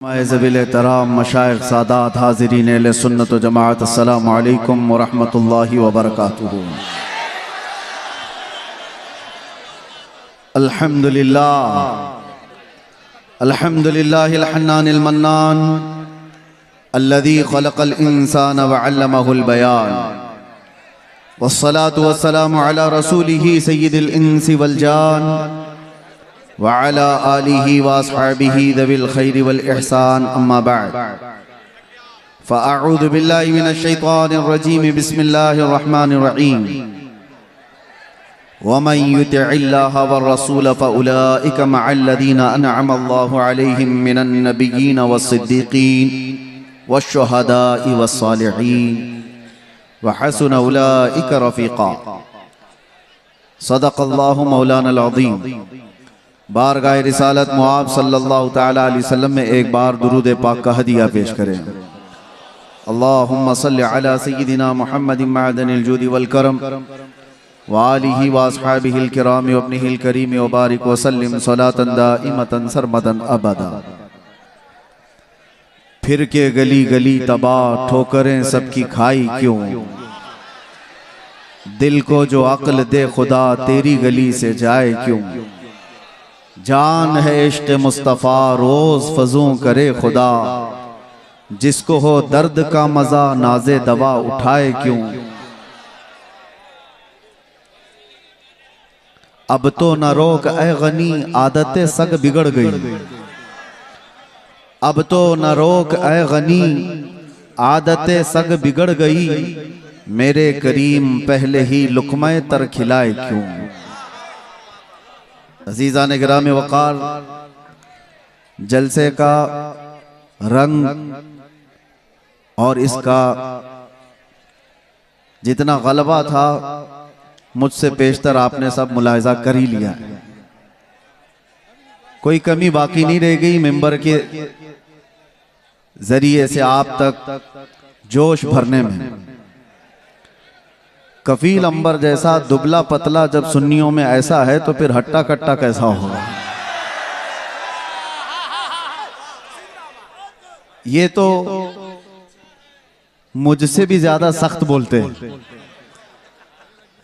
एहतराम मशाइख सादात हाज़रीन अहले सुन्नत व जमाअत अस्सलामु अलैकुम व रहमतुल्लाहि व बरकातुहू। अल्हम्दुलिल्लाहिल हन्नानिल मन्नान अल्लज़ी खलक़ल इंसान व अल्लमहुल बयान वस्सलातु वस्सलामु अला रसूलिही सय्यिदिल इंसी वल जान वअला आलिही व अस्हाबिही ज़विल खैरि वल इहसान अम्मा बअद फ़अऊज़ु बिल्लाहि मिनश शैतानिर रजीम बिस्मिल्लाहिर रहमानिर रहीम वमन युतिइल्लाह वर रसूल फ़उलाइका मअल्लज़ीना अनअम अल्लाहु अलैहिम मिनन नबिय्यीन वस्सिद्दीक़ीन वश्शुहदाኢ वस्सालिहीन व हसुन उलाइका रफ़ीक़ा। सदक़ल्लाहु मौलानल अज़ीम। बारगाह रिसालत मुआब सल्लल्लाहु तआला अलैहि वसल्लम में एक बार दुरूद पाक का हदिया पेश करें। अल्लाहुम्मा सल्लि अला सय्यिदिना मुहम्मदिन मअदनिल जूदि वल करम व आलिही व अस्हाबिहिल किराम व इब्निहिल करीम व बारिक व सल्लिम सलातन दाइमतन सरमदन अबदा। फिर के गली गली तबाह ठोकरें सबकी खाई क्यों, दिल को जो अक्ल दे खुदा तेरी गली से जाए क्यों। जान है इश्क़ मुस्तफ़ा रोज़ फज़ूं करे खुदा, जिसको हो दर्द का मज़ा नाज़े दवा उठाए क्यों। अब तो न रोक ऐ गनी आदतें सग बिगड़ गई, अब तो न रोक ऐ गनी आदतें सग बिगड़ गई। मेरे करीम पहले ही लुक़्मा तर खिलाए क्यों। अज़ीज़ान गिराम वक़ार, जलसे का रंग और इसका जितना गलबा था मुझसे पेशतर आपने सब मुलाहिज़ा कर ही लिया है। कोई कमी बाकी नहीं रह गई। मिंबर के जरिए से आप तक जोश भरने में। कफील अंबर जैसा दुबला पतला जब सुन्नियों में ऐसा है तो फिर हट्टा कट्टा कैसा होगा। ये तो मुझसे भी ज्यादा सख्त बोलते हैं।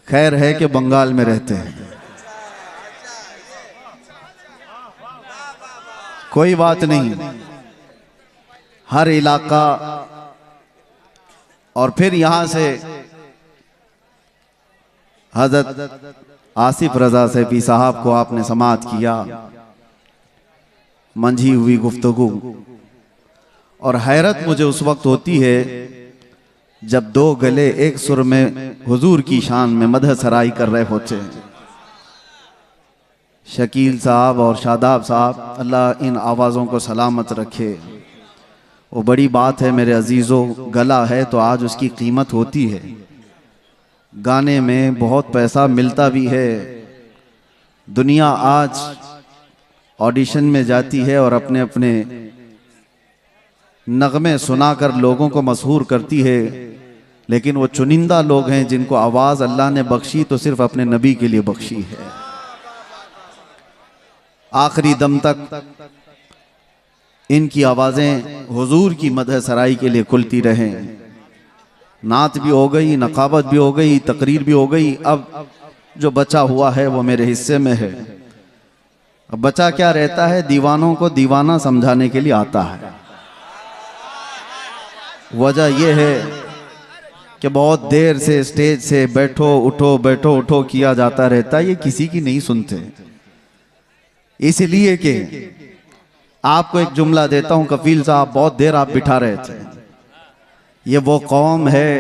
खैर है कि बंगाल में रहते हैं, कोई बात नहीं। हर इलाका और फिर यहां से हज़रत आसिफ रज़ा सैफी साहब को आपने समाअत किया, मंझी हुई गुफ्तगू। और हैरत मुझे उस वक्त होती है जब दो गले एक सुर में हुजूर की शान में मदह सराई कर रहे होते हैं। शकील साहब और शादाब साहब, अल्लाह इन आवाज़ों को सलामत रखे। वो बड़ी बात है मेरे अजीज़ों, गला है तो आज उसकी कीमत होती है। गाने में बहुत पैसा मिलता भी है। दुनिया आज ऑडिशन में जाती है और अपने अपने नगमे सुनाकर लोगों को मशहूर करती है, लेकिन वो चुनिंदा लोग हैं जिनको आवाज़ अल्लाह ने बख्शी तो सिर्फ अपने नबी के लिए बख्शी है। आखिरी दम तक इनकी आवाज़ें हुजूर की मदह सराई के लिए खुलती रहें। नात भी हो गई, नकाबत भी हो गई, तकरीर भी हो गई। अब जो बचा हुआ है वो मेरे हिस्से में है। अब बचा क्या रहता है, दीवानों को दीवाना समझाने के लिए आता है। वजह यह है कि बहुत देर से स्टेज से बैठो उठो बैठो उठो किया जाता रहता है, ये किसी की नहीं सुनते। इसलिए कि आपको एक जुमला देता हूं, कफील साहब बहुत देर आप बिठा रहे थे। ये वो कौम है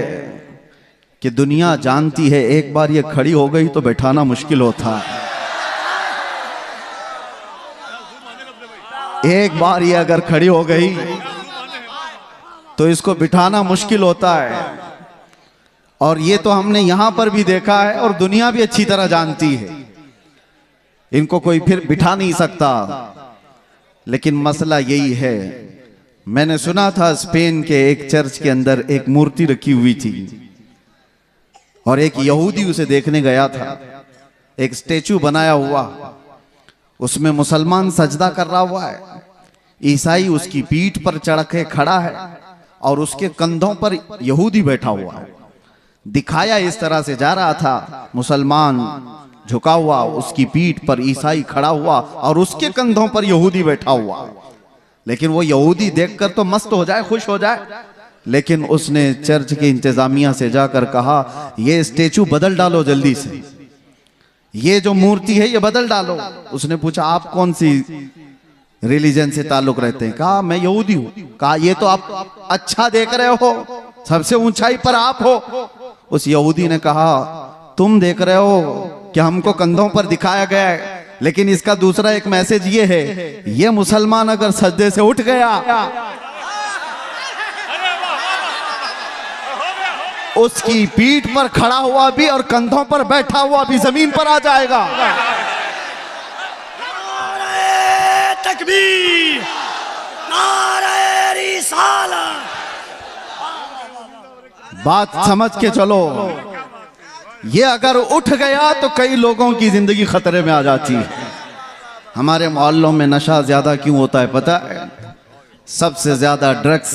कि दुनिया जानती है एक बार ये खड़ी हो गई तो बैठाना मुश्किल होता है। एक बार ये अगर खड़ी हो गई तो इसको बिठाना मुश्किल होता है। और ये तो हमने यहां पर भी देखा है और दुनिया भी अच्छी तरह जानती है। इनको कोई फिर बिठा नहीं सकता। लेकिन मसला यही है, मैंने सुना था स्पेन के एक चर्च के अंदर एक मूर्ति रखी हुई थी और एक यहूदी उसे देखने गया था। एक स्टेचू बनाया हुआ, उसमें मुसलमान सजदा कर रहा हुआ है, ईसाई उसकी पीठ पर चढ़ के खड़ा है और उसके कंधों पर यहूदी बैठा हुआ है। दिखाया इस तरह से जा रहा था, मुसलमान झुका हुआ, उसकी पीठ पर ईसाई खड़ा हुआ और उसके कंधों पर यहूदी बैठा हुआ। लेकिन वो यहूदी देखकर तो मस्त हो जाए, खुश हो जाए, लेकिन उसने चर्च की इंतजामिया से जाकर कहा, ये स्टेचू बदल डालो जल्दी से, ये जो मूर्ति है ये बदल डालो। उसने पूछा, आप कौन सी रिलीजन से ताल्लुक रखते हैं? कहा, मैं यहूदी हूं। कहा, ये तो आप अच्छा देख रहे हो, सबसे ऊंचाई पर आप हो। उस यहूदी ने कहा, तुम देख रहे हो कि हमको कंधों पर दिखाया गया है, लेकिन इसका दूसरा एक मैसेज ये है, ये मुसलमान अगर सजदे से उठ गया, उसकी पीठ पर खड़ा हुआ भी और कंधों पर बैठा हुआ भी जमीन पर आ जाएगा। नारे तकबीर, नारे रिसालत। बात समझ के चलो, ये अगर उठ गया तो कई लोगों की जिंदगी खतरे में आ जाती है। हमारे मोहल्लों में नशा ज्यादा क्यों होता है पता है? सबसे ज्यादा ड्रग्स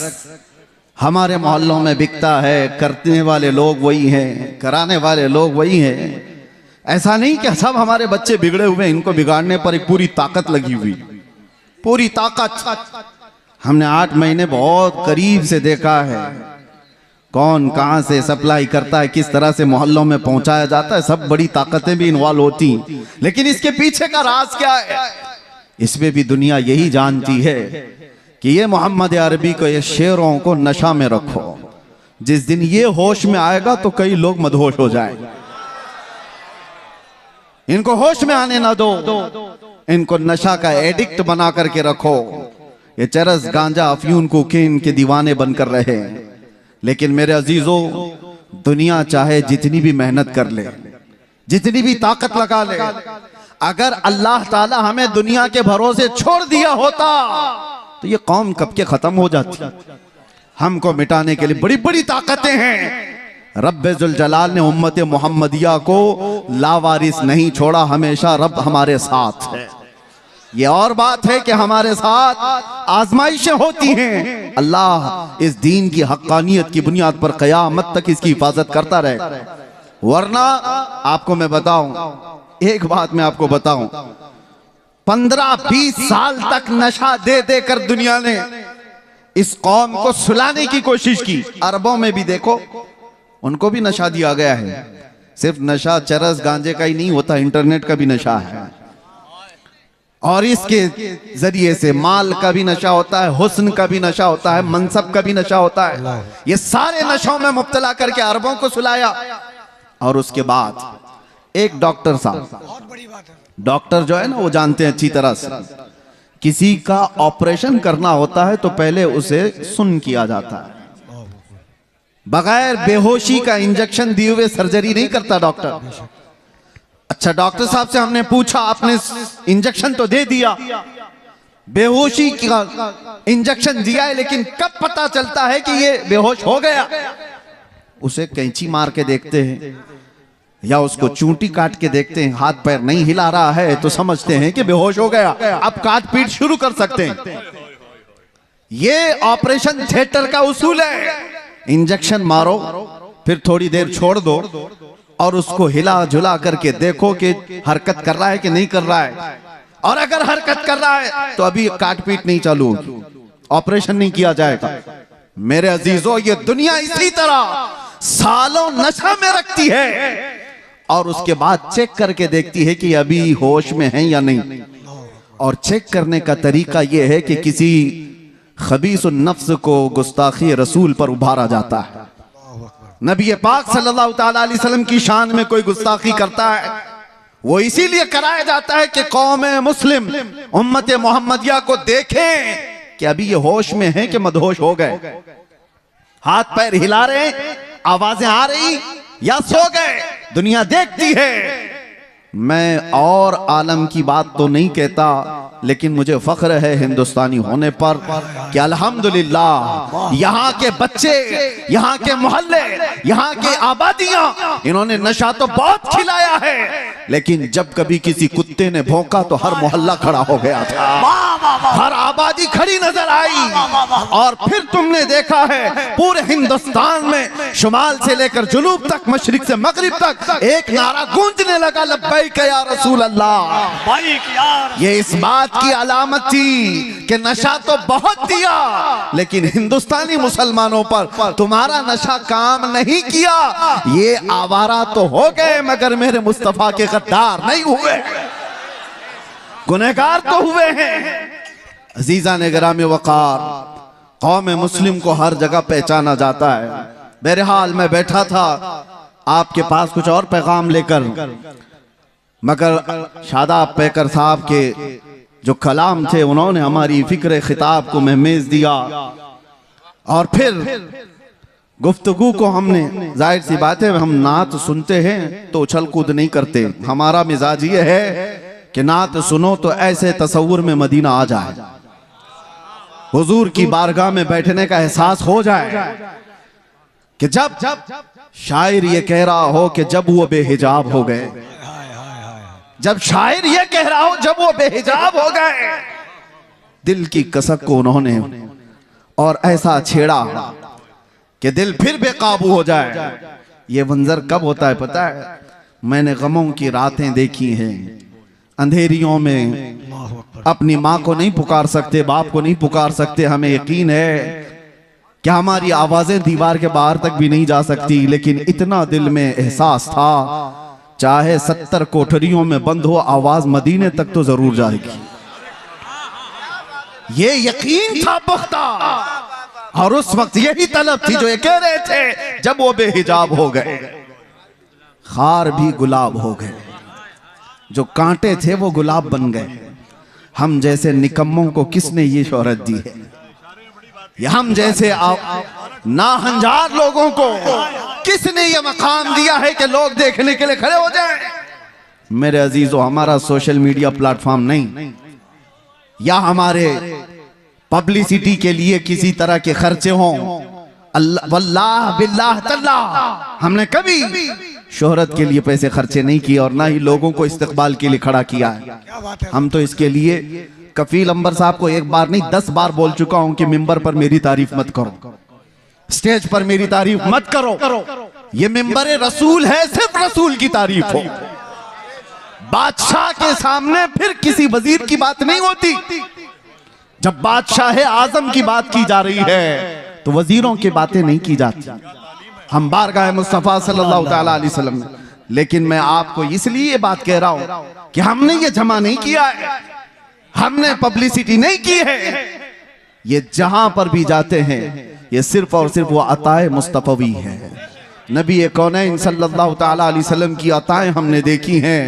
हमारे मोहल्लों में बिकता है। करने वाले लोग वही हैं, कराने वाले लोग वही हैं। ऐसा नहीं कि सब हमारे बच्चे बिगड़े हुए, इनको बिगाड़ने पर एक पूरी ताकत लगी हुई, पूरी ताकत। हमने 8 महीने बहुत करीब से देखा है, कौन कहां से सप्लाई करता है, किस तरह से मोहल्लों में पहुंचाया जाता है। सब बड़ी ताकतें भी इन्वॉल्व होती, लेकिन इसके पीछे का राज क्या है? इसमें भी दुनिया यही जानती है कि ये मोहम्मद अरबी को, ये शेरों को नशा में रखो, जिस दिन ये होश में आएगा तो कई लोग मदहोश हो जाएंगे। इनको होश में आने ना दो, इनको नशा का एडिक्ट बना करके रखो। ये चरस, गांजा, अफयून, कोकीन के दीवाने बनकर रहे। लेकिन मेरे अजीजों, दुनिया चाहे जितनी भी मेहनत कर ले, जितनी भी ताकत लगा ले, अगर अल्लाह ताला हमें दुनिया के भरोसे छोड़ दिया होता तो ये कौम कब के खत्म हो जाती। हमको मिटाने के लिए बड़ी बड़ी ताकतें हैं। रब्बे जुल जलाल ने उम्मत मोहम्मदिया को लावारिस नहीं छोड़ा, हमेशा रब हमारे साथ है। ये और बात है कि हमारे साथ आजमाइशें होती हैं। अल्लाह इस दीन की हक्कानियत की बुनियाद पर क़यामत तक इसकी हिफाजत करता रहे। वरना आपको मैं बताऊं, एक बात मैं आपको बताऊं, 15-20 साल तक नशा दे देकर दुनिया ने इस कौम को सुलाने की कोशिश की। अरबों में भी देखो, उनको भी नशा दिया गया है। सिर्फ नशा चरस गांजे का ही नहीं होता, इंटरनेट का भी नशा है, और इसके जरिए से माल का भी नशा होता है, हुस्न का भी नशा होता है, मनसब का भी नशा होता है। ये सारे नशों में मुब्तला करके अरबों को सुलाया। और उसके बाद एक डॉक्टर साहब, बहुत बड़ी बात है, डॉक्टर जो है ना, वो जानते हैं अच्छी तरह से, किसी का ऑपरेशन करना होता है तो पहले उसे सुन्न किया जाता है। बगैर बेहोशी का इंजेक्शन दिए हुए सर्जरी नहीं करता डॉक्टर। अच्छा, डॉक्टर साहब से हमने पूछा, आपने इंजेक्शन तो दे दिया, बेहोशी का इंजेक्शन दिया है, लेकिन कब पता चलता है कि ये बेहोश हो गया? उसे कैंची मार के देखते हैं या उसको चूंटी काट के देखते हैं, हाथ पैर नहीं हिला रहा है तो समझते हैं कि बेहोश हो गया, अब काट पीट शुरू कर सकते हैं। ये ऑपरेशन थिएटर का उसूल है। इंजेक्शन मारो, फिर थोड़ी देर छोड़ दो और उसको हिला झुला करके देखो कि हरकत कर रहा है कि नहीं कर रहा है। और अगर हरकत कर रहा है तो अभी काट पीट नहीं चालू होगी, ऑपरेशन नहीं किया जाएगा। मेरे अजीजों, ये दुनिया इसी तरह सालों नशा में रखती है और उसके बाद चेक करके देखती है कि अभी होश में है या नहीं। और चेक करने का तरीका यह है कि किसी खबीसुन नफ्स को गुस्ताखी रसूल पर उभारा जाता है। नबी पाक सल्लल्लाहु ताला अलैहि वसल्लम की शान में कोई गुस्ताखी करता है, वो इसीलिए कराया जाता है कि कौम मुस्लिम, उम्मत मोहम्मदिया को देखें कि अभी ये होश में है कि मदहोश हो गए, हाथ पैर हिला रहे, आवाजें आ रही या सो गए। दुनिया देखती है। मैं और आलम की बात तो नहीं कहता, लेकिन मुझे फख्र है हिंदुस्तानी होने पर कि अल्हम्दुलिल्लाह यहाँ के बच्चे, यहाँ के मोहल्ले, यहाँ के आबादियां, इन्होंने नशा तो बहुत खिलाया है, लेकिन जब कभी किसी कुत्ते ने भौंका तो हर मोहल्ला खड़ा हो गया था। हर आबादी खड़ी नजर आई। और फिर तुमने देखा है पूरे हिंदुस्तान में शुमाल से लेकर जुनूब तक, मशरिक से मगरिब तक एक नारा गूंजने लगा, लब्बैक या रसूल अल्लाह। ये इस बात की अलामत थी कि नशा तो बहुत दिया, लेकिन हिंदुस्तानी मुसलमानों पर तुम्हारा नशा काम नहीं किया। ये आवारा तो हो गए मगर मेरे मुस्तफा के गद्दार नहीं हुए, गुनहगार तो हुए हैं। अजीजा ने गिरामी वकार, कौम मुस्लिम को हर जगह पहचाना जाता है। बहरहाल मैं बैठा था आपके पास कुछ और पैगाम लेकर, मगर शादाब पैकर साहब के जो कलाम थे उन्होंने हमारी फिक्र खिताब को महमेज दिया। और फिर गुफ्तगू को हमने, जाहिर सी बात है हम नात सुनते हैं तो उछल कूद नहीं करते, हमारा मिजाज ये है कि नात सुनो तो ऐसे तसव्वुर में मदीना आ जाए, हुजूर की बारगाह में बैठने का एहसास हो जाए कि जब शायर ये कह रहा हो कि जब वो बेहिजाब हो गए, जब शायर ये कह रहा हो जब वो बेहिजाब हो गए, दिल की कसक को उन्होंने और ऐसा छेड़ा कि दिल फिर बेकाबू हो जाए। ये मंजर कब होता है पता है? मैंने गमों की रातें देखी हैं, अंधेरियों में अपनी माँ को नहीं पुकार सकते, बाप को नहीं पुकार सकते, हमें यकीन है कि हमारी आवाजें दीवार के बाहर तक भी नहीं जा सकती, लेकिन इतना दिल में एहसास था चाहे 70 कोठरियों में बंद हो, आवाज मदीने तक तो जरूर जाएगी। ये यकीन था पुख्ता, और उस वक्त यही तलब थी जो ये कह रहे थे जब वो बेहिजाब हो गए, खार भी गुलाब हो गए, जो कांटे थे वो गुलाब बन गए। हम जैसे निकम्मों को किसने ये शोहरत दी है? या हम जैसे नाहंजार लोगों को किसने ये मकाम दिया है कि लोग देखने के लिए खड़े हो जाएं? मेरे अजीजों, हमारा सोशल मीडिया प्लेटफॉर्म नहीं, या हमारे पब्लिसिटी के लिए किसी तरह के खर्चे हों, अल्लाह वल्लाह बिल्लाह तल्लाह हमने कभी शोहरत के लिए पैसे खर्चे नहीं किए और ना ही लोगों को इस्तकबाल के लिए खड़ा किया है। हम तो इसके लिए कफील अंबर साहब को एक बार नहीं 10 बार बोल चुका हूं कि मिंबर पर मेरी तारीफ मत करो, स्टेज पर मेरी तारीफ मत करो। ये मिंबर रसूल है, सिर्फ रसूल की तारीफ हो। बादशाह के सामने फिर किसी वजीर की बात नहीं होती। जब बादशाह आजम की बात की जा रही है तो वजीरों की बातें नहीं की जाती। हम बारगाह मुस्तफा सल्लल्लाहु तआला अलैहि वसल्लम में, लेकिन मैं आपको इसलिए ये बात कह रहा हूं कि हमने ये जमा नहीं किया है, हमने पब्लिसिटी नहीं की है। ये जहां पर भी जाते हैं ये सिर्फ और सिर्फ वो अताए मुस्तफवी है। नबी कौनैन सल्लल्लाहु तआला अलैहि वसल्लम की अताएं हमने देखी हैं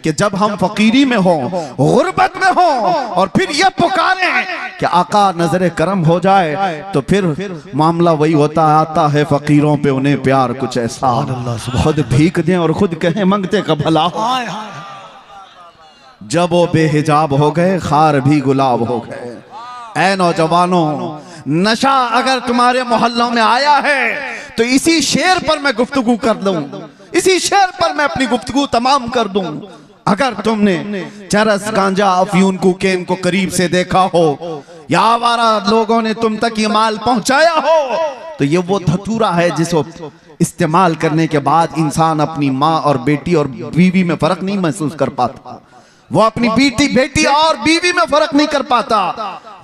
कि जब हम फकीरी में हो, गुर्बत में हो, और फिर ये पुकारें कि आका नजरे करम हो जाए, तो फिर मामला वही होता है, आता है फकीरों पे उन्हें प्यार कुछ ऐसा, खुद भीख दें और खुद कहें मंगते का भला हो। जब वो बेहिजाब हो गए, खार भी गुलाब हो गए। ऐ नौजवानों, नशा अगर तुम्हारे मोहल्लों में आया है तो इसी शेर पर मैं गुफ्तगू कर दूं, इसी शेर पर मैं अपनी गुफ्तगू तमाम कर दूं। अगर तुमने चरस, गांजा, अफयून, कोकेन को करीब से देखा हो या आवारा लोगों ने तुम तक ये माल पहुंचाया हो, तो ये वो धतूरा है जिसको इस्तेमाल करने के बाद इंसान अपनी माँ और बेटी और बीवी में फर्क नहीं महसूस कर पाता। वो अपनी बेटी और बीवी में फर्क नहीं कर पाता।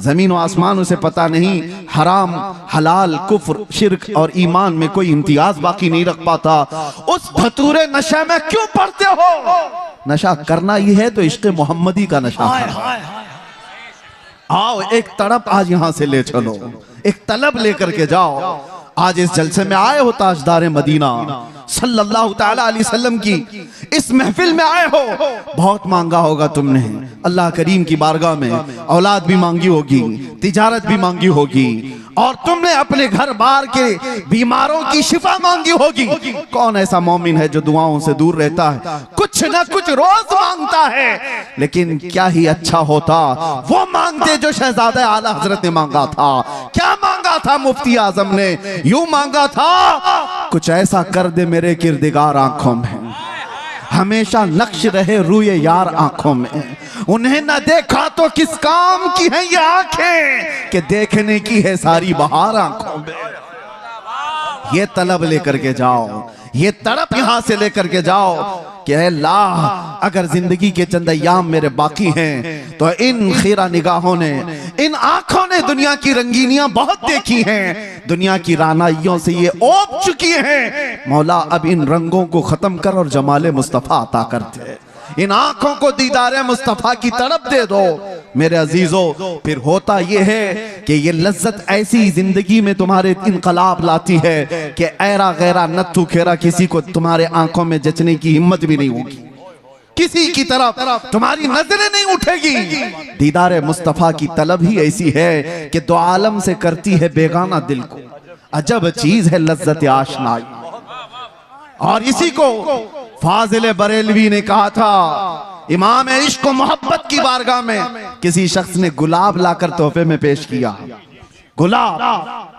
जमीन और आसमान उसे पता नहीं, हराम, हलाल, कुफ्र, शिर्क और ईमान में कोई इम्तियाज बाकी नहीं रख पाता। उस धतूरे नशे में क्यों पड़ते हो? नशा करना ही है तो इश्क़ मोहम्मदी का नशा। आओ एक तड़प आज यहां से ले चलो, एक तलब लेकर के जाओ। आज इस जलसे में आए हो ताजदार मदीना सल्लल्लाहु तआला अलैहि वसल्लम की इस महफिल में आए हो, बहुत मांगा होगा तुमने अल्लाह करीम की बारगाह में, औलाद भी मांगी होगी, तिजारत भी मांगी होगी, और तुमने अपने घर बार के बीमारों की शिफा मांगी होगी। कौन ऐसा मोमिन है जो दुआओं से दूर रहता है? कुछ ना कुछ रोज मांगता है, लेकिन क्या ही अच्छा होता वो मांगते जो शहजादा आला हजरत ने मांगा था। क्या मांगा था मुफ्ती आजम ने? यूं मांगा था, कुछ ऐसा कर दे मेरे किरदिगार आंखों में, हमेशा नक्श रहे रूए यार आंखों में, उन्हें न देखा तो किस काम की है ये आंखें कि देखने की है सारी बहार आंखों में। ये तलब लेकर के जाओ, ये तड़प यहां से लेकर के जाओ कि अल्लाह अगर जिंदगी के चंद अय्याम मेरे बाकी हैं तो इन खीरा निगाहों ने, इन आंखों ने दुनिया की रंगीनियां बहुत देखी हैं, दुनिया की रानाइयों से ये ओप चुकी हैं। मौला अब इन रंगों को खत्म कर और जमाले मुस्तफा अता करते, इन आंखों को दीदारे मुस्तफा की तड़प दे दो मेरे अजीजों। फिर होता यह है कि ये लज्जत ऐसी जिंदगी में तुम्हारे इनकलाब लाती है कि ऐरा गैरा नत्थु खेरा किसी को तुम्हारे आंखों में जचने की हिम्मत भी नहीं होगी, किसी की तरफ तुम्हारी नजरें नहीं उठेगी। दीदारे मुस्तफा की तलब ही ऐसी है कि दो आलम से करती है बेगाना दिल को, अजब चीज है लज्जत आशनाई। और इसी को फाजिल बरेलवी ने कहा था, इमाम इश्क व मोहब्बत की बारगाह में किसी शख्स ने गुलाब लाकर तोहफे में पेश किया। गुलाब,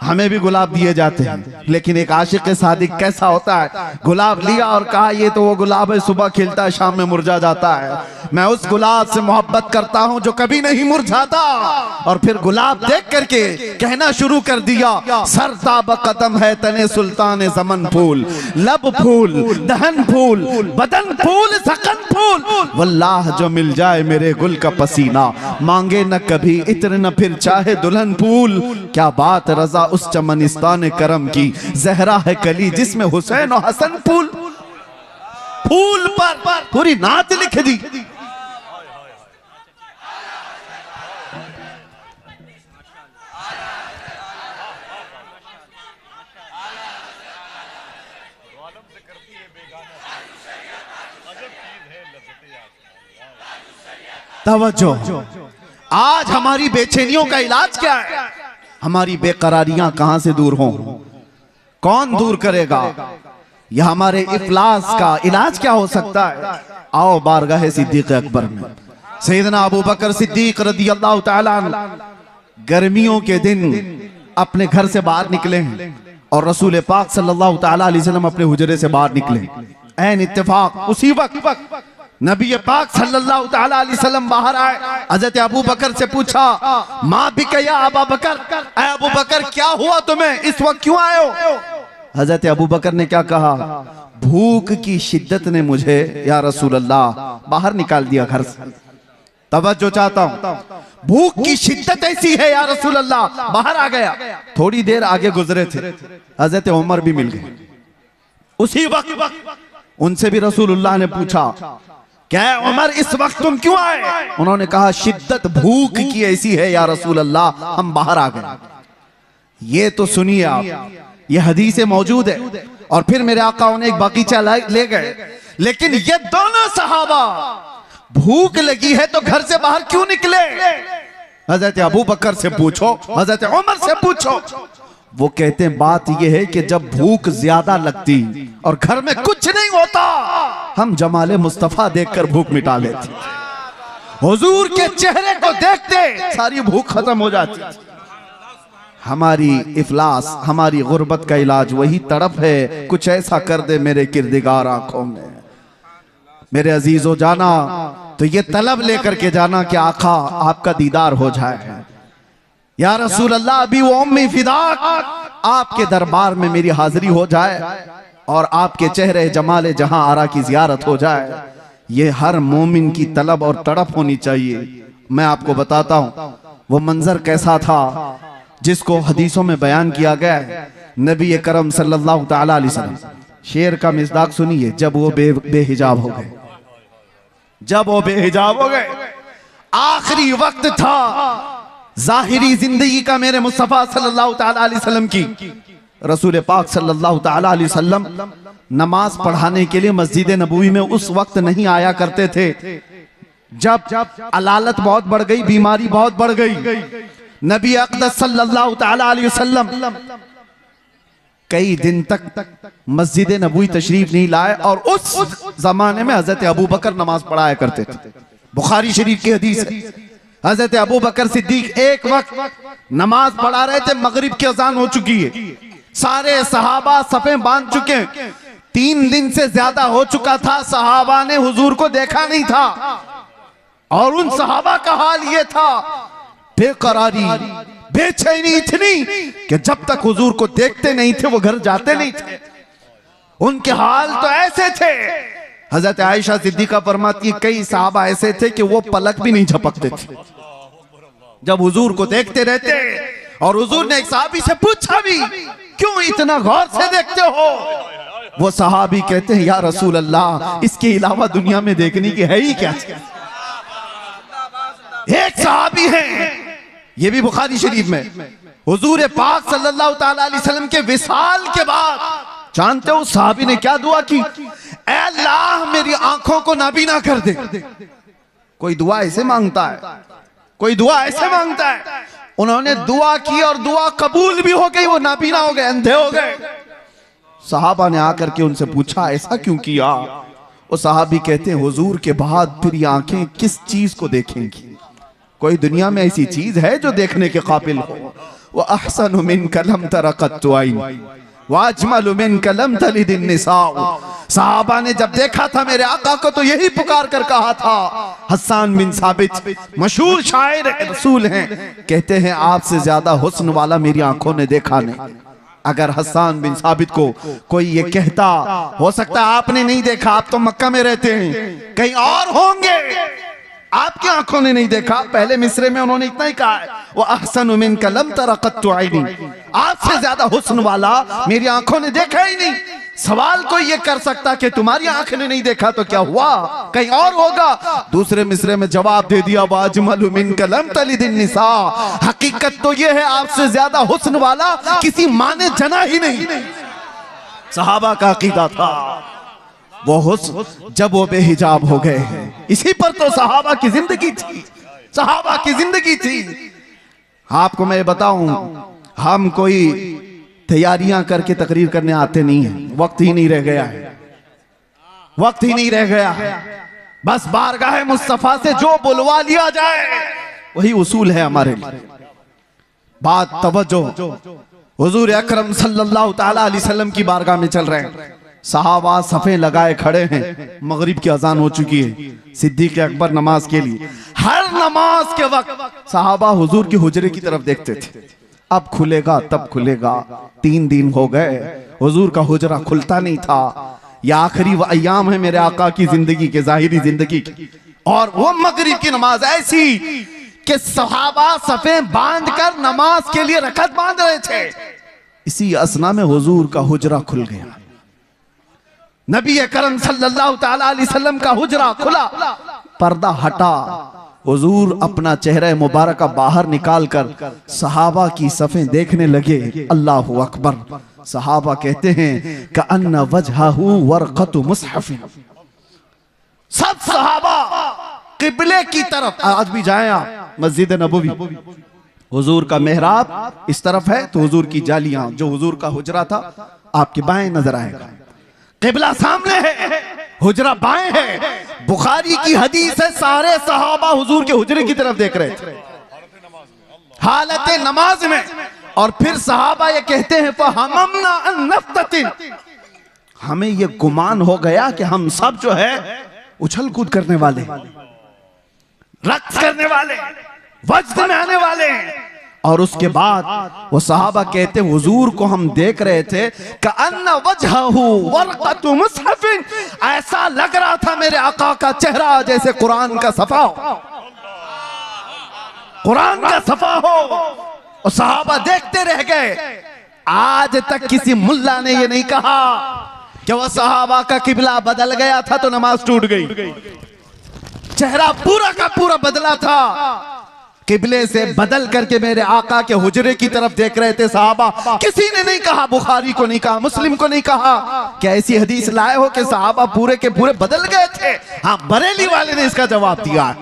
हमें भी गुलाब दिए जाते हैं, लेकिन एक आशिक सादिक कैसा होता है, गुलाब लिया और कहा ये तो वो गुलाब है, सुबह खिलता है शाम में मुरझा जाता है। मैं उस गुलाब से मोहब्बत करता हूं जो कभी नहीं मुरझाता। और फिर गुलाब देख करके कहना शुरू कर दिया, सरताब कदम है तने सुल्तान ज़मन फूल, लब फूल, दहन फूल, बदन फूल, सकन फूल, वल्लाह जो मिल जाए मेरे गुल का पसीना, मांगे न कभी इत्र न फिर चाहे दुल्हन फूल। क्या बात रजा उस चमनिस्तान करम की, जहरा है कली जिसमें हुसैन और हसन फूल। फूल पर पूरी नात लिख दी। तवज्जो, आज हमारी बेचैनियों का इलाज क्या है? हमारी बेकरारियां कहां से दूर हों? कौन दूर करेगा? यह हमारे इफलास का इलाज क्या हो सकता है? आओ बारगाह सिद्दीक अकबर में। सैयदना अबू बकर सिद्दीक रदियल्लाहु ताला अन्हु गर्मियों के दिन अपने घर से बाहर निकले हैं और रसूल पाक सल्लल्लाहु ताला अलैहि वसल्लम अपने हुजरे से बाहर निकले। ऐन इत्तेफाक उसी वक्त नबी पाक सल्लल्लाहु ताला अलैहि वसल्लम बाहर आए। हजरत अबू बकर से पूछा, माँ भी क्या अबू बकर, अबू बकर क्या हुआ तुम्हें, इस वक्त क्यों आए हो? हजरत अबू बकर ने क्या कहा, भूख की शिद्दत ने मुझे या रसूल अल्लाह बाहर निकाल दिया घर से। तवज्जो चाहता हूं, भूख की शिद्दत ऐसी है या रसूल अल्लाह, बाहर आ गया। थोड़ी देर आगे गुजरे थे, हजरत उमर भी मिल गए। उसी वक्त उनसे भी रसूलुल्लाह ने पूछा, क्या उमर इस वक्त तुम क्यों आए? उन्होंने कहा, शिद्दत भूख की ऐसी है या रसूल अल्लाह, हम बाहर आ गए। ये तो सुनिए आप, ये हदीसें मौजूद है। और फिर मेरे आका उन्हें एक बगीचा ले गए, लेकिन ये दोनों सहाबा भूख लगी है तो घर से बाहर क्यों निकले? हजरत अबू बकर से पूछो, हजरत उमर से पूछो। वो कहते हैं बात यह है कि जब भूख ज्यादा लगती और घर में कुछ नहीं होता, हम जमाले मुस्तफा देखकर भूख मिटा लेते। हुजूर के चेहरे को देखते सारी भूख खत्म हो जाती। हमारी इफलास, हमारी गुर्बत का इलाज वही तड़प है, कुछ ऐसा कर दे मेरे किरदिगार आंखों में। मेरे अजीजों, जाना तो ये तलब लेकर के जाना कि आका आपका दीदार हो जाए। या रसूल अल्लाह, अभी वो उम्मी फिदाक, आपके दरबार में मेरी हाजिरी हो जाए और आपके चेहरे जमाले जहां आरा की जियारत हो जाए। ये हर मोमिन की तलब और तड़प होनी चाहिए। मैं आपको बताता हूं वो मंजर कैसा था जिसको हदीसों में बयान किया गया है। नबी करम सल्लल्लाहु ताला अलैहि वसल्लम, शेर का मिज़दाक सुनिए, जब वो बेहिजाब हो गए, जब वो बेहिजाब हो गए, आखिरी वक्त था जाहिरी जिंदगी का मेरे मुस्तफा सल्लल्लाहु ताला अलैहि वसल्लम की। रसूल पाक सल्लल्लाहु ताला अलैहि वसल्लम नमाज पढ़ाने के लिए मस्जिद नबवी में उस वक्त नहीं आया करते थे जब अलालत बहुत बढ़ गई, बीमारी बहुत बढ़ गई। नबी अक़दस सल्लल्लाहु ताला अलैहि वसल्लम कई दिन तक मस्जिद नबवी तशरीफ नहीं लाए और उस जमाने में हजरत अबू बकर नमाज पढ़ाया करते थे। बुखारी शरीफ की हदीस है। हजरत अबू बकर सिद्दीक एक वक्त नमाज पढ़ा रहे थे, मगरिब की अजान हो चुकी है, सारे सहाबा सफें बांध चुके हैं। 3 दिन से ज्यादा हो चुका था, सहाबा ने हुजूर को देखा नहीं था। और उन सहाबा का हाल ये था, बेकरारी, बेचैनी इतनी कि जब तक हुजूर को देखते नहीं थे वो घर जाते नहीं थे। उनके हाल तो ऐसे थे, हजरत आयशा सिद्दीका फरमाती है कई सहाबा ऐसे थे कि वो पलक भी नहीं झपकते थे, जब हुजूर को देखते रहते। और हुजूर ने एक सहाबी से पूछा भी, क्यों इतना गौर से देखते हो? वो सहाबी कहते हैं, या रसूल अल्लाह, इसके अलावा दुनिया में देखने की है ही क्या? एक सहाबी है, ये भी बुखारी शरीफ में, हुजूर पाक सल्लल्लाहु ताला अलैहि वसल्लम के विसाल के बाद, जानते हो सहाबी ने क्या दुआ की? ऐ अल्लाह, मेरी आंखों को नाबीना कर दे। कोई दुआ ऐसे मांगता है, कोई दुआ ऐसे मांगता है। उन्होंने दुआ की और दुआ कबूल भी हो गई, वो नाबीना हो गए, अंधे हो गए। सहाबा ने आकर के उनसे पूछा, ऐसा क्यों किया? वो सहाबी कहते हैं, हुजूर के बाद फिर ये आंखें किस चीज को देखेंगी? कोई दुनिया में ऐसी चीज है जो देखने के काबिल हो? वो अहसनु मिनका लम तरा कत्तु आइन व अजमलु मिनका लम तलिद निसा। सहाबा ने जब देखा था मेरे आका को तो यही पुकार कर कहा था। हसन बिन साबित मशहूर शायर रसूल हैं, कहते हैं आपसे ज्यादा हुस्न वाला मेरी आंखों ने देखा नहीं। अगर हसन बिन साबित को कोई ये कहता, हो सकता है आपने नहीं देखा, आप तो मक्का में रहते हैं, कहीं और होंगे, आपकी आंखों ने नहीं देखा। पहले मिसरे में उन्होंने इतना ही कहा है, वो अहसनु मिनका लम तरा कत्तु आइनी, आपसे ज्यादा हुस्न वाला मेरी आंखों ने देखा ही नहीं। सवाल कोई ये कर सकता कि तुम्हारी आंख ने नहीं देखा तो क्या हुआ, कहीं और होगा। दूसरे मिसरे में जवाब दे दिया, वाजमलु मिनका लम तलिद निसा, हकीकत तो ये है आपसे ज्यादा हुस्न वाला किसी माँ ने जना ही नहीं। सहाबा का अकीदा था वो हुस्न जब वो बेहिजाब हो गए हैं। इसी पर तो सहाबा की जिंदगी थी, सहाबा की जिंदगी थी। आपको मैं बताऊं, हम कोई तैयारियां करके तकरीर करने आते नहीं हैं, वक्त ही नहीं रह गया है, वक्त ही नहीं रह गया है। बस बारगाह मुस्तफा से जो बुलवा लिया जाए वही उसूल है हमारे लिए। बात तवज्जो, हुजूर अकरम सल्लल्लाहु ताला अलैहि वसल्लम की बारगाह में चल रहे हैं। सहाबा सफ़े लगाए खड़े हैं, मगरिब की अजान हो चुकी है, सिद्दीक अकबर नमाज के लिए। हर नमाज के वक्त सहाबा हुजूर के हुजरे की तरफ देखते थे, अब खुलेगा तब खुलेगा। 3 दिन हो गए हुजूर का हुजरा खुलता नहीं था। यह आखिरी अय्याम है मेरे आका की जिंदगी के, जाहिरी जिंदगी की। और वो मगरिब की नमाज ऐसी कि सहाबा सफ़े बांध कर नमाज के लिए रकत बांध रहे थे। इसी असना में हुजूर का हुजरा खुल गया। नबी करम सल्लल्लाहु ताला अलैहि वसल्लम का हुजरा खुला, पर्दा हटा, हुजूर अपना चेहरा मुबारक बाहर निकालकर सहाबा की सफ़ें देखने लगे। अल्लाहु अकबर। सहाबा कहते हैं कि अन्ना वजहहु वरक़तु मुसहफ़। सब सहाबा किबले की तरफ, आज भी जाएं आप मस्जिद नबवी, हुजूर का मेहराब इस तरफ है तो हुजूर की जालियां, जो हुजूर का हुजरा था आपके बाएं नजर आएगा। किबला सामने है, हुजरा बाएं है। बुखारी की हदीस है, सारे सहाबा हुजूर के हुजरे की तरफ देख रहे थे हालत नमाज में। और फिर सहाबा ये कहते हैं, फहममना अन नफ्ततिन, हमें ये गुमान हो गया कि हम सब जो है उछल कूद करने वाले, रक्स करने वाले, वज्द में आने वाले हैं। और उसके बाद वो सहाबा कहते हुजूर को हम देख रहे थे कि अन्ना वजहहु वरक़तु मुसहफ़िन, ऐसा लग रहा था मेरे आका का चेहरा जैसे कुरान का सफा हो, कुरान का सफा हो। और सहाबा देखते रह गए। आज तक किसी मुल्ला ने ये नहीं कहा कि वह सहाबा का किबला बदल गया था तो नमाज टूट गई। चेहरा पूरा का पूरा बदला था, किबले से बदल करके मेरे आका के हुजरे की तरफ देख रहे थे सहाबा। किसी ने नहीं कहा, बुखारी को नहीं कहा, मुस्लिम को नहीं कहा, क्या ऐसी हदीस लाए हो कि सहाबा पूरे के पूरे बदल गए थे? हाँ, बरेली वाले ने इसका जवाब दिया,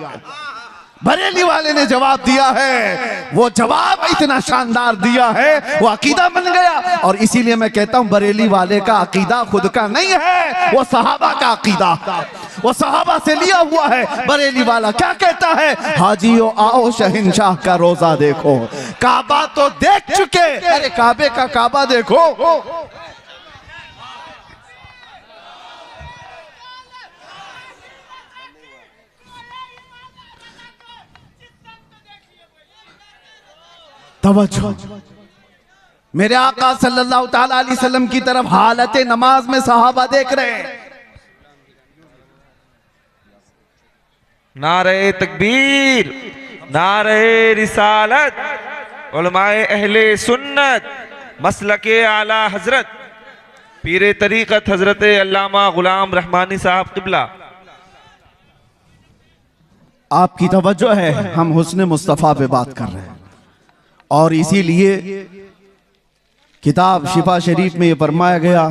बरेली वाले ने जवाब दिया है। वो जवाब इतना शानदार दिया है, वो अकीदा बन गया। और इसीलिए मैं कहता हूं बरेली वाले का अकीदा खुद का नहीं है, वो सहाबा का अकीदा, वो सहाबा से लिया हुआ है। बरेली वाला क्या कहता है? हाजियो आओ शहंशाह का रोजा देखो, काबा तो देख चुके, अरे काबे का काबा देखो। तवज्जो, मेरे आका सल्लल्लाहु ताला अलैहि वसल्लम की तरफ हालत नमाज में सहाबा देख रहे हैं। नारे तकबीर, नारे रिसालत, उलमाए अहले सुन्नत, मसलके आला हजरत पीरे तरीक़त हजरत अल्लामा गुलाम रहमानी साहब क़िबला। आपकी तवज्जो है, हम हुस्न मुस्तफ़ा पे बात कर रहे हैं और इसीलिए किताब शिफा शरीफ में यह फरमाया गया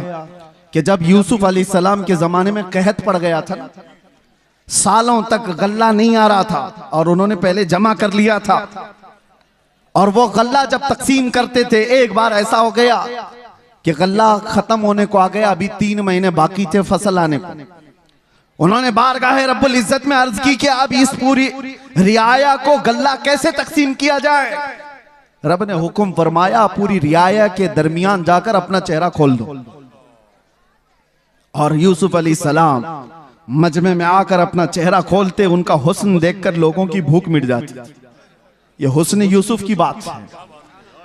कि जब यूसुफ अलैहिस्सलाम के जमाने में कहत पड़ गया था ना, सालों तक गल्ला नहीं आ रहा था और उन्होंने पहले जमा कर लिया था और वो गल्ला जब तकसीम करते थे, एक बार ऐसा हो गया कि गल्ला खत्म होने को आ गया, अभी 3 महीने बाकी थे फसल आने को। उन्होंने बारगाह रब्बुल इज्जत में अर्ज की कि अब इस पूरी रियाया को गल्ला कैसे तकसीम किया जाए। रब ने हुक्म फरमाया पूरी रियाया के दरमियान जाकर अपना चेहरा खोल दो। और यूसुफ अलैहिस्सलाम मजमे में आकर अपना चेहरा खोलते, उनका हुस्न देखकर लोगों की भूख मिट जाती। यह हुस्न यूसुफ की बात है,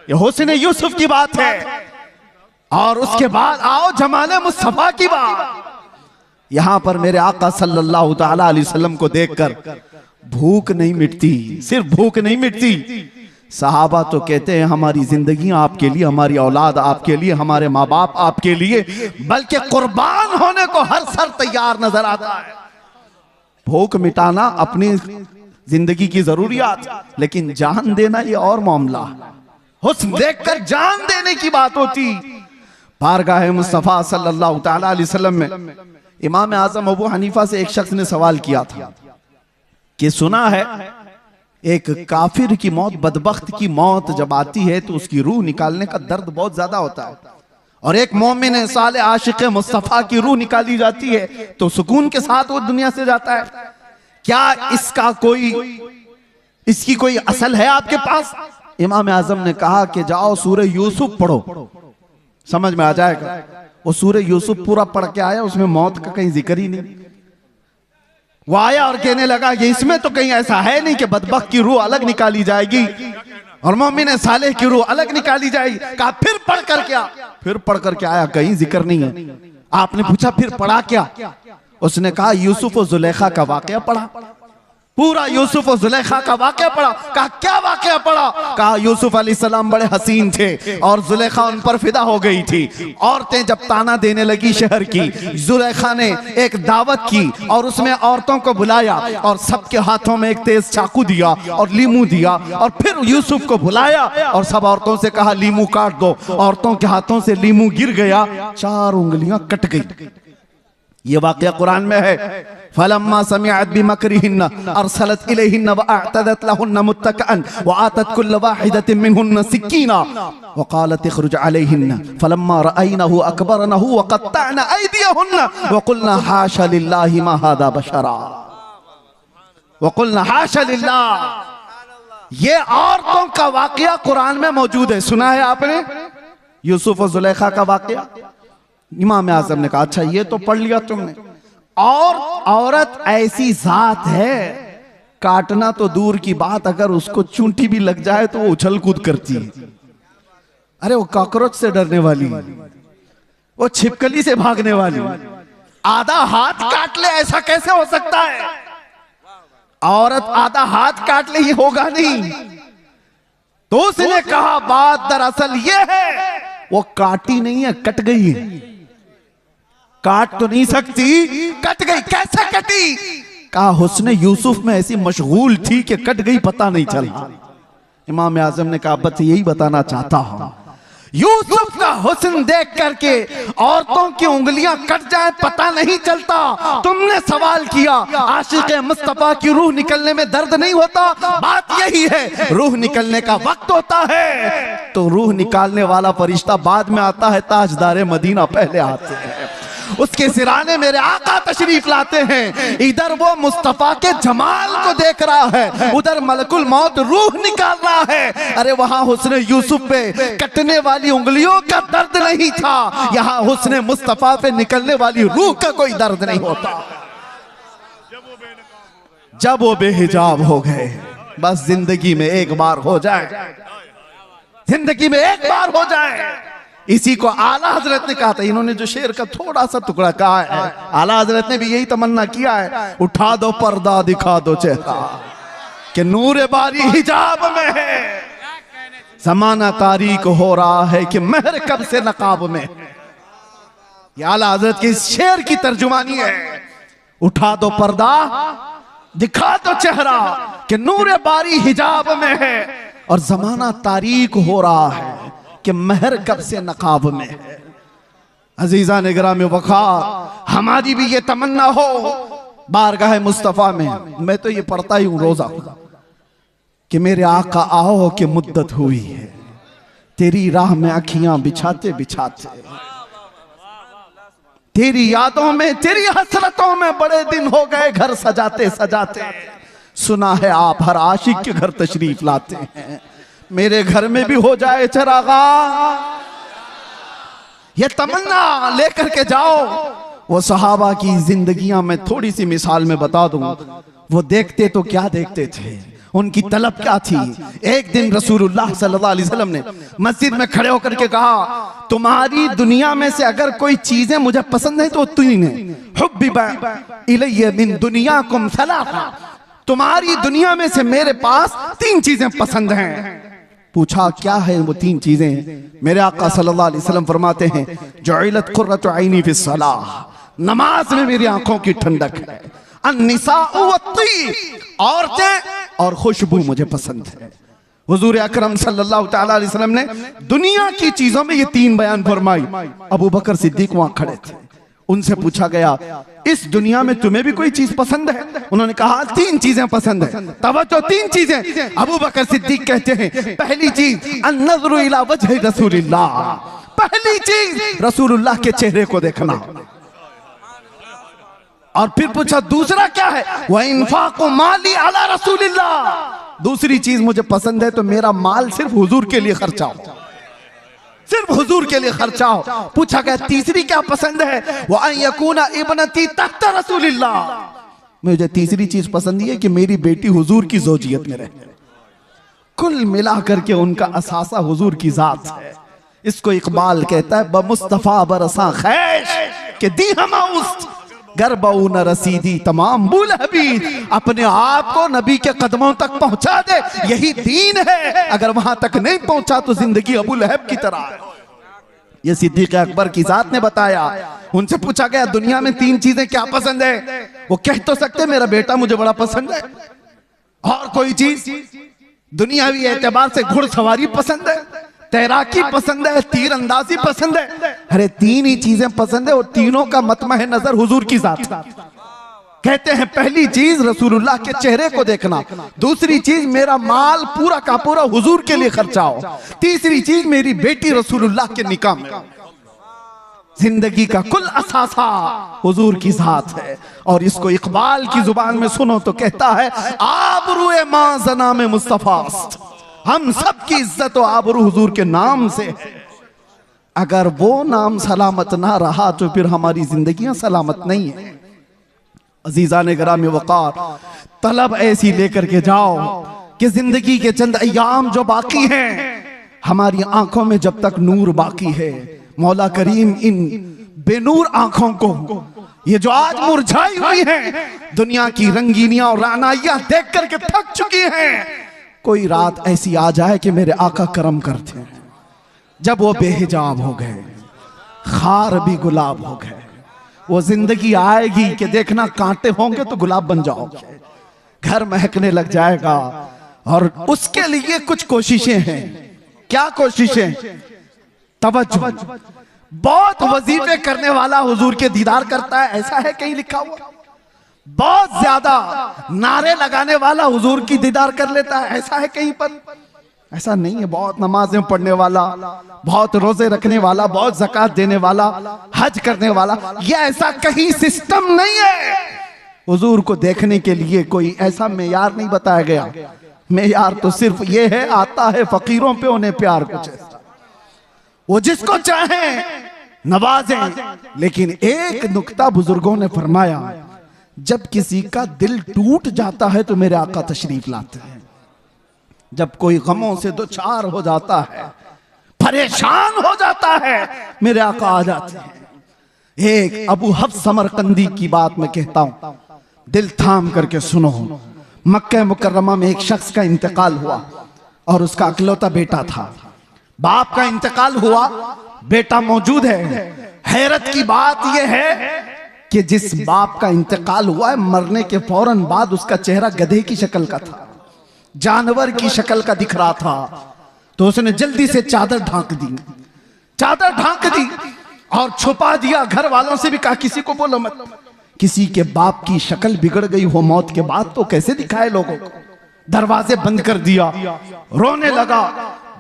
यह हुस्न यूसुफ की बात है। और उसके बाद आओ जमाने मुस्तफा की बात। यहां पर मेरे आका सल्लल्लाहु ताला अलैहि वसल्लम को देखकर भूख नहीं मिटती, सिर्फ भूख नहीं मिटती। सहाबा तो कहते हैं हमारी जिंदगी आपके लिए, हमारी औलाद आपके लिए, हमारे माँ बाप आपके लिए, बल्कि कुर्बान होने को हर सर तैयार नजर आता है। भूख मिटाना अपनी जिंदगी की जरूरियात, लेकिन जान देना ये और मामला। हुस्न देखकर जान देने की बात होती। बारगाह मुस्तफा सल्लल्लाहु ताला अलैहि वसल्लम में इमाम आजम अबू हनीफा से एक शख्स ने सवाल किया था कि सुना है एक काफिर की मौत, बदबख्त की मौत जब आती है तो उसकी रूह निकालने का दर्द बहुत ज्यादा होता है, और एक मोमिन साले आशिक मुस्तफा की रूह निकाली जाती है तो सुकून के साथ वो दुनिया से जाता है। क्या इसकी कोई असल है आपके पास? इमाम आजम ने कहा कि जाओ सूरह यूसुफ पढ़ो, समझ में आ जाएगा। वो सूरह यूसुफ पूरा पढ़ के आया, उसमें मौत का कहीं जिक्र ही नहीं। वो आया और कहने लगा कि इसमें तो कहीं ऐसा है नहीं कि बदबख्त की रूह अलग निकाली जाएगी और मोमिन सालेह की रूह अलग निकाली जाएगी। कहा फिर पढ़ कर क्या? फिर पढ़ कर क्या आया? कहीं जिक्र नहीं है। आपने पूछा फिर पढ़ा क्या? उसने कहा यूसुफ और जुलेखा का वाकया पढ़ा, पूरा यूसुफ और जुलेखा का वाकया पढ़ा। कहा क्या वाकया पढ़ा? कहा यूसुफ अलैहिस्सलाम बड़े हसीन थे और जुलेखा उन पर फिदा हो गई थी। औरतें जब ताना देने लगी शहर की, जुलेखा ने एक दावत की और उसमें औरतों को बुलाया और सबके हाथों में एक तेज चाकू दिया और लीमू दिया और फिर यूसुफ को बुलाया और सब औरतों से कहा लीमू काट दो। औरतों के हाथों से लीमू गिर गया, 4 उंगलियां कट गई। ये वाकया कुरान में है। फलम्मा समिअत बिमकरिहिन्न अरसलत इलैहिन्न व अअतदत लहुन्न मुत्तकअन व आतत कुल्ल वाहिदतिन मिनहुन्न सिक्कीना व क़ालत इख़रुज अलैहिन्न फलम्मा रअयनहु अकबरनहु व क़त्तअना अयदियहुन्न व क़ुलना हाशा लिल्लाहि मा हादा बशरा व क़ुलना हाशा लिल्लाह। ये औरतों का वाकया कुरान में मौजूद है, सुना है आपने? यूसुफ और जुलेखा का वाकया। इमाम आजम ने कहा अच्छा ये तो पढ़ लिया तुमने। और औरत ऐसी जात है, काटना तो दूर की बात, अगर उसको चूंटी भी लग जाए तो वो उछल कूद करती है। अरे वो कॉकरोच से डरने वाली, वो छिपकली से भागने वाली, आधा हाथ काट ले ऐसा कैसे हो सकता है? औरत आधा हाथ काट ले ये होगा नहीं। तो उसने कहा बात दरअसल ये है वो काटी नहीं है, कट गई है। काट तो नहीं सकती, कट गई। कैसे कटी? कहा हुस्न यूसुफ में ऐसी मशगूल थी कि कट गई, पता नहीं चला। इमाम आजम ने कहा बस यही बताना चाहता हूं, यूसुफ का हुस्न देख करके औरतों की उंगलियां कट जाए पता नहीं चलता। तुमने सवाल किया आशिक मुस्तफा की रूह निकलने में दर्द नहीं होता? बात यही है, रूह निकलने का वक्त होता है तो रूह निकालने वाला फरिश्ता बाद में आता है, ताजदार मदीना पहले आते हैं। उसके सिराने मेरे आका तशरीफ लाते हैं। इधर वो मुस्तफा के जमाल को देख रहा है, उधर मलकुल मौत रूह निकाल रहा है। अरे वहां हुस्न यूसुफ पे कटने वाली उंगलियों का दर्द नहीं था, यहाँ हुस्न मुस्तफा पे निकलने वाली रूह का कोई दर्द नहीं होता। जब वो बेहिजाब हो गए, बस जिंदगी में एक बार हो जाए जिंदगी में एक बार हो जाए। इसी को आला हजरत ने कहा था। इन्होंने जो शेर का थोड़ा सा टुकड़ा कहा है, आला हजरत ने भी यही तमन्ना किया है, उठा दो पर्दा दिखा दो चेहरा कि नूर बारी हिजाब में है, जमाना तारीक हो रहा है कि महर कब से नकाब में। ये आला हजरत के इस शेर की तर्जुमानी है, उठा दो पर्दा दिखा दो चेहरा कि नूर बारी हिजाब में है और जमाना तारीक हो रहा है कि महर कब से नकाब में है। अजीजा ने गिरामी वक़ार, हमारी भी ये तमन्ना हो बारगाह मुस्तफ़ा में। मैं तो ये पढ़ता ही हूं रोजा कि मेरे आका आओ कि मुद्दत हुई है, तेरी राह में अखियां बिछाते बिछाते, तेरी यादों में तेरी हसरतों में बड़े दिन हो गए घर सजाते सजाते। सुना है आप हर आशिक के घर तशरीफ लाते हैं, मेरे घर में भी हो जाए चरागा। ये तमन्ना लेकर के जाओ। वो सहाबा की जिंदगियां में थोड़ी सी मिसाल में बता दूं, वो देखते तो क्या देखते थे, उनकी तलब क्या थी। एक दिन रसूलुल्लाह सल्लल्लाहु अलैहि वसल्लम ने मस्जिद में खड़े होकर के कहा, तुम्हारी दुनिया में से अगर कोई चीजें मुझे पसंद है तो तीन है। हुब्बिबा इलैया मिन दुनियाकुम सलासा, तुम्हारी दुनिया में से मेरे पास तीन चीजें पसंद हैं। पूछा क्या है वो तीन चीजें? मेरे आका सल्लल्लाहु अलैहि वसल्लम फरमाते हैं, जुइलत कुर्रतु ऐनी फिस सलाह, नमाज में मेरी आंखों की ठंडक है। अन्निसाउ वत्तीब, औरतें और खुशबू मुझे पसंद है। हुजूर अकरम सल्लल्लाहु तआला अलैहि वसल्लम ने दुनिया की चीजों में ये तीन बयान फरमाई। अबू बकर सिद्दीक वहां खड़े थे, उनसे पूछा गया इस दुनिया में तुम्हें भी कोई चीज पसंद है? उन्होंने कहा तीन चीजें पसंद है। तवज्जो, तीन चीजें। अबू बकर सिद्दीक कहते हैं, पहली चीज अन्नज़्रु इला वजहि रसूलिल्लाह, पहली चीज रसूलुल्लाह के चेहरे को देखना। और फिर पूछा दूसरा क्या है? व इन्फाक़ु माली अला रसूलिल्लाह, दूसरी चीज मुझे पसंद है तो मेरा माल सिर्फ हुजूर के लिए खर्चा हो, सिर्फ हुजूर के लिए खर्चा हो। पूछा गया तीसरी क्या पसंद है? वो अन यकूना इब्नती तहत रसूलिल्लाह, मुझे तीसरी चीज पसंद है कि मेरी बेटी हुजूर की ज़ौजियत में रहे। कुल मिला करके उनका असासा हुजूर की जात है। इसको इकबाल कहता है, बमुस्तफा बरसा खैश के दी हमाउस्त गरबऊ न रसीदी तमाम बुल हबीब, अपने आप को नबी के कदमों तक पहुंचा दे, यही दीन है। अगर वहां तक नहीं पहुंचा तो जिंदगी अबू लहब की तरह है। ये सिद्दीक अकबर की जात ने बताया। उनसे पूछा गया दुनिया में तीन चीजें क्या पसंद है? वो कह तो सकते मेरा बेटा मुझे बड़ा पसंद है, और कोई चीज दुनियावी एतबार से घुड़सवारी पसंद है, तैराकी पसंद है, तीर अंदाजी पसंद है। अरे तीन ही चीजें पसंद है और तीनों का मतमह नजर हुजूर की जात। कहते हैं पहली चीज रसूलुल्लाह के चेहरे को देखना, दूसरी चीज मेरा माल पूरा का पूरा हुजूर के लिए खर्चा हो, तीसरी चीज मेरी बेटी रसूलुल्लाह के निकाह में। जिंदगी का कुल असासा हुजूर की जात है। और इसको इकबाल की जुबान में सुनो तो कहता है, आबरूए मां जना में मुस्तफास्त, हम सब की इज्जत और आबरू हुजूर के नाम से है। अगर वो नाम सलामत ना रहा तो फिर हमारी जिंदगियां सलामत नहीं है। अजीजा ने गिरामी वक़ार, तलब ऐसी लेकर के जाओ कि जिंदगी के चंद अय्याम जो बाकी हैं, हमारी आंखों में जब तक नूर बाकी है, मौला करीम इन बेनूर आंखों को, ये जो आज मुरझाई हुई हैं, दुनिया की रंगीनियां और रानाइयां देख करके थक चुकी हैं, कोई रात ऐसी आ जाए कि मेरे आका करम करते हैं, जब वो बेहिजाब हो गए, खार भी गुलाब हो गए, वो जिंदगी आएगी कि देखना कांटे होंगे तो गुलाब बन जाओगे, घर महकने लग जाएगा। और उसके लिए कुछ कोशिशें हैं। क्या कोशिशें? तवज्जो, बहुत वजीफे करने वाला हुजूर के दीदार करता है, ऐसा है कहीं लिखा हुआ? बहुत ज्यादा नारे लगाने वाला हुजूर की दीदार कर लेता है, ऐसा है कहीं पर? ऐसा नहीं है। बहुत नमाजें पढ़ने वाला, बहुत रोजे रखने वाला, बहुत ज़कात देने वाला, हज करने वाला, ये ऐसा कहीं सिस्टम नहीं है। हुजूर को देखने के लिए कोई ऐसा मेयार नहीं बताया गया। मेयार तो सिर्फ ये है, आता है फकीरों पे उन्हें प्यार, कुछ ऐसा वो जिसको चाहे नवाजें। लेकिन एक नुक्ता बुजुर्गों ने फरमाया, जब किसी का दिल टूट जाता है तो मेरे आका तशरीफ लाते हैं। जब कोई गमों से दो चार हो जाता है, परेशान हो जाता है, मेरे आका आ जाते हैं। एक अबू हफ्स समरकंदी की बात मैं कहता हूं, दिल थाम करके सुनो। मक्का मुकर्रमा में एक शख्स का इंतकाल हुआ और उसका अकलौता बेटा था। बाप का इंतकाल हुआ, बेटा मौजूद है। हैरत की बात यह है कि जिस बाप का इंतकाल हुआ है, मरने के फौरन बाद उसका चेहरा गधे की शक्ल का था, जानवर की शक्ल का दिख रहा था। तो उसने जल्दी से चादर ढांक दी, चादर ढांक दी और छुपा दिया। घर वालों से भी कहा किसी को बोलो मत। किसी के बाप की शक्ल बिगड़ गई हो मौत के बाद तो कैसे दिखाए लोगों को। दरवाजे बंद कर दिया, रोने लगा।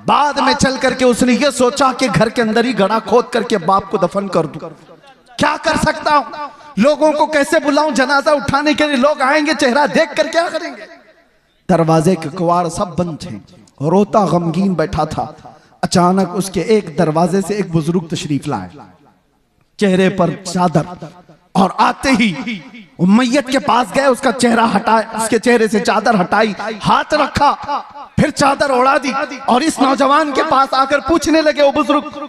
बाद में चल करके उसने ये सोचा कि घर के अंदर ही गड्ढा खोद करके बाप को दफन कर दूं। क्या कर सकता हूं, लोगों को कैसे बुलाऊं, जनाजा उठाने के लिए लोग आएंगे, चेहरा देख कर क्या करेंगे। दरवाजे के कवाड़ सब बंद थे, रोता गमगीन बैठा था। अचानक उसके एक दरवाजे से एक बुजुर्ग तशरीफ लाए, चेहरे पर चादर, और आते ही मैयत के पास गए, उसका चेहरा हटाए, उसके चेहरे से चादर हटाई, हाथ रखा, फिर चादर उड़ा दी और इस नौजवान के पास आकर पूछने लगे, वो बुजुर्ग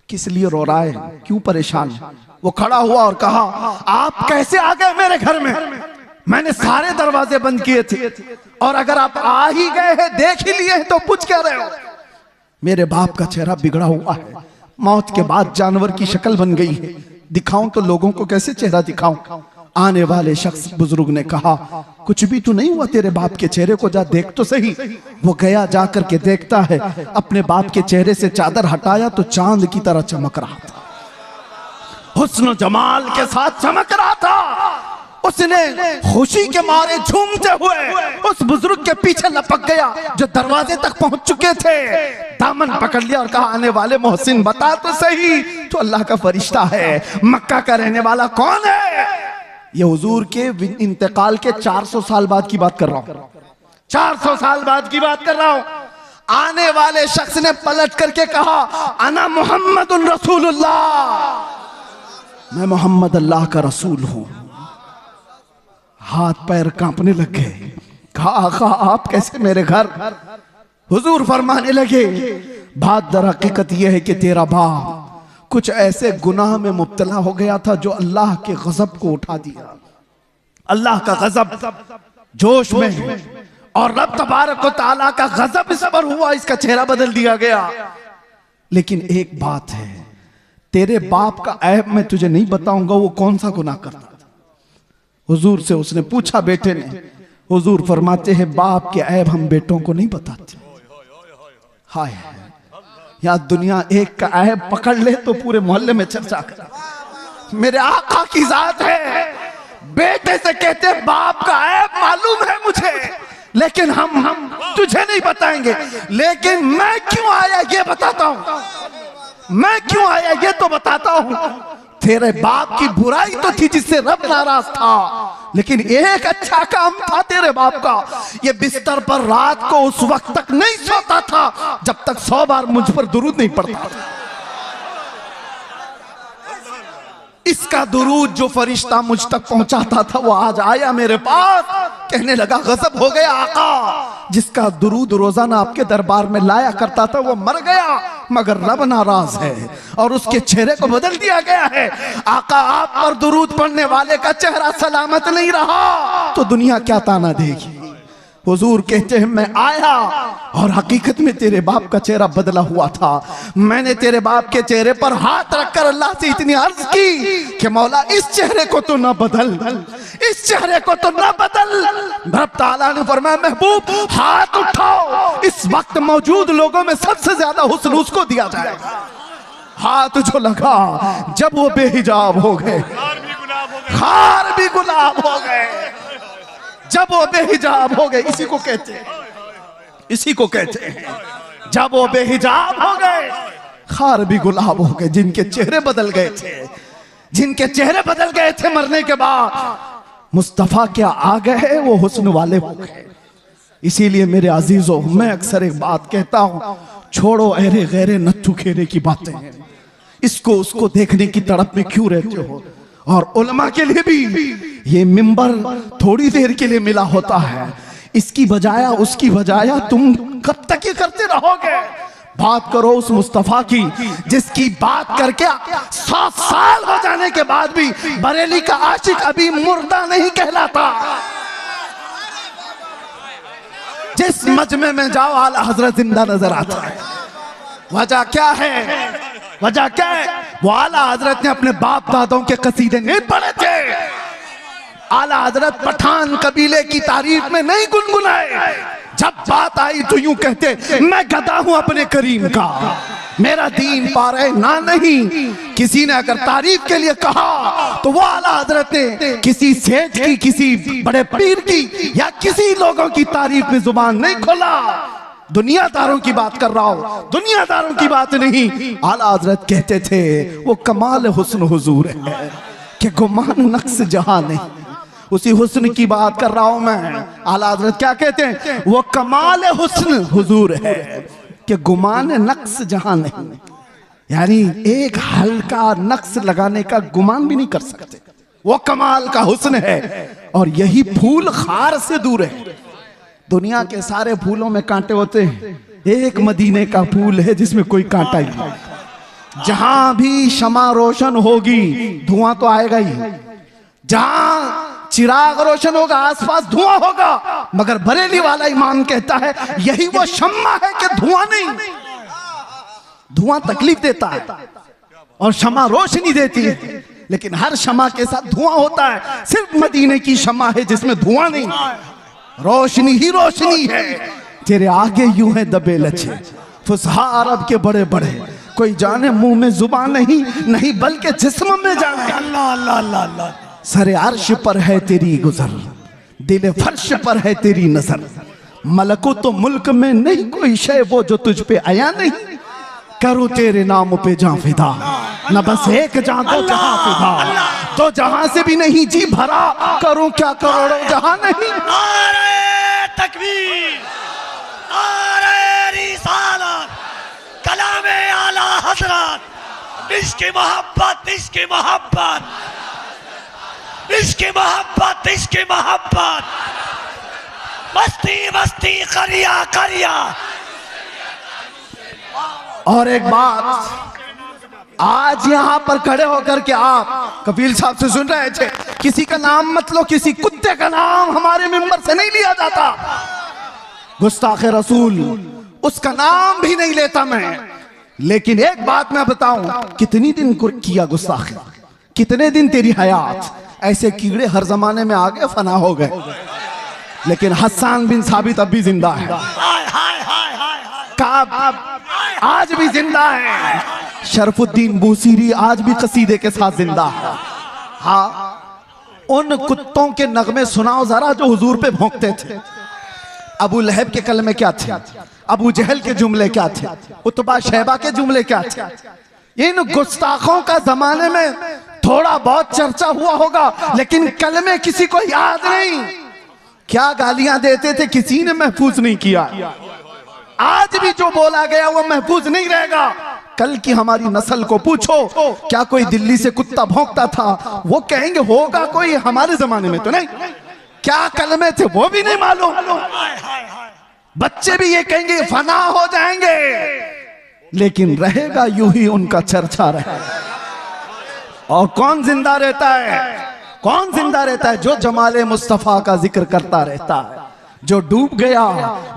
किस लिए रो रहा है, क्यों परेशान है। वो खड़ा हुआ और कहा, आप कैसे आ गए मेरे घर में, मैंने सारे दरवाजे बंद किए थे, और अगर आप आ ही गए हैं, देख ही लिए हैं, तो पूछ क्या रहे हो। मेरे बाप का चेहरा बिगड़ा हुआ है, मौत के बाद जानवर की शक्ल बन गई है, दिखाऊं तो लोगों को कैसे चेहरा दिखाऊं। आने वाले शख्स बुजुर्ग ने कहा, कुछ भी तो नहीं हुआ तेरे बाप के चेहरे को, जा देख तो सही। वो गया, जा करके देखता है, अपने बाप के चेहरे से चादर हटाया तो चांद की तरह चमक रहा था, हुस्न जमाल के साथ चमक रहा था। उसने खुशी के मारे झूमते हुए उस बुजुर्ग के पीछे लपक गया जो दरवाजे तक पहुंच चुके थे, दामन पकड़ लिया और कहा, आने वाले मोहसिन बता तो सही, तो अल्लाह का फरिश्ता है, मक्का का रहने वाला कौन है। ये हुजूर के इंतकाल के 400 साल बाद की बात कर रहा हूं, 400 साल बाद की बात कर रहा हूं। आने वाले शख्स ने पलट करके कहा, अना मुहम्मदुन रसूलुल्लाह, मैं मोहम्मद अल्लाह का रसूल हूं। हाथ पैर कांपने लग गए। कहा, आका आप कैसे मेरे घर। हुजूर फरमाने लगे, बात दर हकीकत यह है कि तेरा बाप कुछ ऐसे गुनाह में मुब्तला हो गया था जो अल्लाह के गजब को उठा दिया। अल्लाह का गजब जोश में, और रब तबारक व तआला का गजब इस पर हुआ, इसका चेहरा बदल दिया गया। लेकिन एक बात है, तेरे बाप का ऐब मैं तुझे नहीं बताऊंगा, वो कौन सा गुनाह करता था। हुजूर से उसने पूछा, बेटे ने। हुजूर फरमाते हैं, बाप के ऐब हम बेटों को नहीं बताते। हाय, या दुनिया एक का ऐब पकड़ ले तो पूरे मोहल्ले में चर्चा कर। मेरे आका की जात है, बेटे से कहते बाप का ऐब मालूम है मुझे, लेकिन हम तुझे नहीं बताएंगे। लेकिन मैं क्यों आया ये बताता हूं, मैं क्यों आया ये तो बताता हूं। तेरे बाप की बुराई तो थी जिससे रब नाराज था, लेकिन एक अच्छा काम था तेरे बाप का, ये बिस्तर पर रात को उस वक्त तक नहीं सोता था जब तक 100 बार मुझ पर दुरूद नहीं पड़ता था। इसका दुरूद जो फरिश्ता मुझ तक पहुंचाता था वो आज आया मेरे पास, कहने लगा गजब हो गया आका, जिसका दुरूद रोजाना आपके दरबार में लाया करता था वो मर गया, मगर रब नाराज है और उसके चेहरे को बदल दिया गया है। आका आप पर दुरूद पढ़ने वाले का चेहरा सलामत नहीं रहा तो दुनिया क्या ताना देगी। हुजूर कहते हैं, मैं आया और हकीकत में तेरे बाप का चेहरा बदला हुआ था। मैंने तेरे बाप के चेहरे पर हाथ रखकर अल्लाह से इतनी अर्ज की कि मौला इस चेहरे को तो न बदल, इस चेहरे को तो न बदल। रब ताला ने फरमाया, महबूब हाथ उठाओ, इस वक्त मौजूद लोगों में सबसे ज्यादा हुस्न उसको दिया जाएगा। हाथ जो लगा, जब वो बेहिजाब हो गए, खार भी गुलाब हो गए, जब वो बेहिजाब हो गए, इसी को कहते हैं, इसी को कहते हैं, जब वो बेहिजाब हो गए खार भी गुलाब हो गए। जिनके चेहरे बदल गए थे, जिनके चेहरे बदल गए थे मरने के बाद, मुस्तफा क्या आ गए, वो हुस्न वाले हो गए। इसीलिए मेरे अजीजों, मैं अक्सर एक बात कहता हूं, छोड़ो अहरे गहरे नत्थु खेरे की बातें, इसको उसको देखने की तड़प में क्यों रहते हो। और उलमा के लिए भी ये मिंबर थोड़ी देर के लिए मिला होता है, इसकी बजाया उसकी बजाया, तुम कब तक ये करते रहोगे? बात करो उस मुस्तफा की जिसकी बात करके 100 साल हो जाने के बाद भी बरेली का आशिक अभी मुर्दा नहीं कहलाता। जिस मजमे में जाओ आला हजरत जिंदा नजर आता है। वजह क्या है? वजह क्या है? वो आला हजरत ने अपने बाप दादों के कसीदे नहीं पढ़े थे। आला हजरत पठान कबीले की तारीफ में नहीं गुनगुनाए। जब बात आई तो यूं कहते, मैं गदा हूं अपने करीम का, मेरा दीन पारे ना नहीं। किसी ने अगर तारीफ के लिए कहा तो वो आला हजरत ने किसी सेठ की, किसी बड़े पीर की या किसी लोगों की तारीफ में जुबान नहीं खोला। दुनियादारों की बात कर रहा हूं, दुनियादारों की बात नहीं। आला हजरत कहते थे वो कमाल हुस्न हुजूर है कि गुमान नक्श जहां नहीं। उसी हुस्न की बात कर रहा हूं मैं। आला हजरत क्या कहते हैं? वो कमाल हुस्न हुजूर है कि गुमान नक्श जहां नहीं। यानी एक हल्का नक्श लगाने का गुमान भी नहीं कर सकते। वो कमाल का हुस्न है। और यही फूल खार से दूर है। दुनिया के सारे फूलों में कांटे होते हैं, एक मदीने का फूल है जिसमें कोई कांटा ही नहीं। जहां भी शमा रोशन होगी धुआं तो आएगा ही। जहां चिराग रोशन होगा आसपास धुआं होगा। मगर बरेली वाला इमाम कहता है यही वो शम्मा है कि धुआं नहीं। धुआं तकलीफ देता है और शमा रोशनी देती है, लेकिन हर शमा के साथ धुआं होता है। सिर्फ मदीने की शमा है जिसमें धुआं नहीं, रोशनी ही रोशनी है। तेरे आगे यूं है दबे लचे फुसहा अरब के बड़े बड़े, कोई जाने मुंह में जुबान नहीं, नहीं बल्कि जिस्म में जाने। अल्लाह अल्लाह अल्लाह अल्लाह। सरे अर्श पर है तेरी गुजर, दिल फर्श पर है तेरी नजर। मलको तो मुल्क में नहीं कोई शय वो जो तुझ पे आया नहीं। करूं तेरे नाम पे जां फिदा, न बस एक जां दो जहां फिदा। तो जहां से भी नहीं जी भरा, करूं क्या करोड़ों जहां नहीं। नारे तकबीर, नारे रिसालत, कलामे आला हजरत, इश्क़ मोहब्बत, इश्क़ मोहब्बत, इश्क़ मोहब्बत, इश्क़ मोहब्बत, मस्ती मस्ती करिया करिया। और एक बात, आज यहाँ पर खड़े होकर के आप कबीर साहब से सुन रहे थे, किसी का नाम मत लो, किसी कुत्ते का नाम हमारे मिंबर से नहीं लिया जाता। गुस्ताख रसूल उसका नाम भी नहीं लेता मैं। लेकिन एक बात मैं बताऊं, कितनी दिन किया गुस्ताखी, कितने दिन तेरी हयात। ऐसे कीड़े हर जमाने में आ गए, फना हो गए, लेकिन हस्सान बिन साबित अब भी जिंदा है। काब आज भी जिंदा है। शरफुद्दीन बूसीरी आज भी कसीदे के साथ जिंदा है। हाँ, उन कुत्तों के नगमे सुनाओ जरा जो हुजूर पे भौंकते थे। अबू लहब के कलमे क्या थे? अबू जहल के जुमले क्या थे? उतबा शैबा के जुमले क्या थे? इन गुस्ताखों का जमाने में थोड़ा बहुत चर्चा हुआ होगा, लेकिन कलमे किसी को याद नहीं। क्या गालियां देते थे, किसी ने महफूज नहीं किया। आज भी जो बोला गया वो महफूज नहीं रहेगा। कल की हमारी नस्ल को पूछो, क्या कोई दिल्ली से कुत्ता भौंकता था? वो कहेंगे होगा कोई, हमारे जमाने में तो नहीं। क्या कलमे थे वो भी नहीं मालूम। बच्चे भी ये कहेंगे फना हो जाएंगे, लेकिन रहेगा यूं ही उनका चर्चा रहेगा। और कौन जिंदा रहता है? कौन जिंदा रहता है? जो जमाले मुस्तफा का जिक्र करता रहता है। जो डूब गया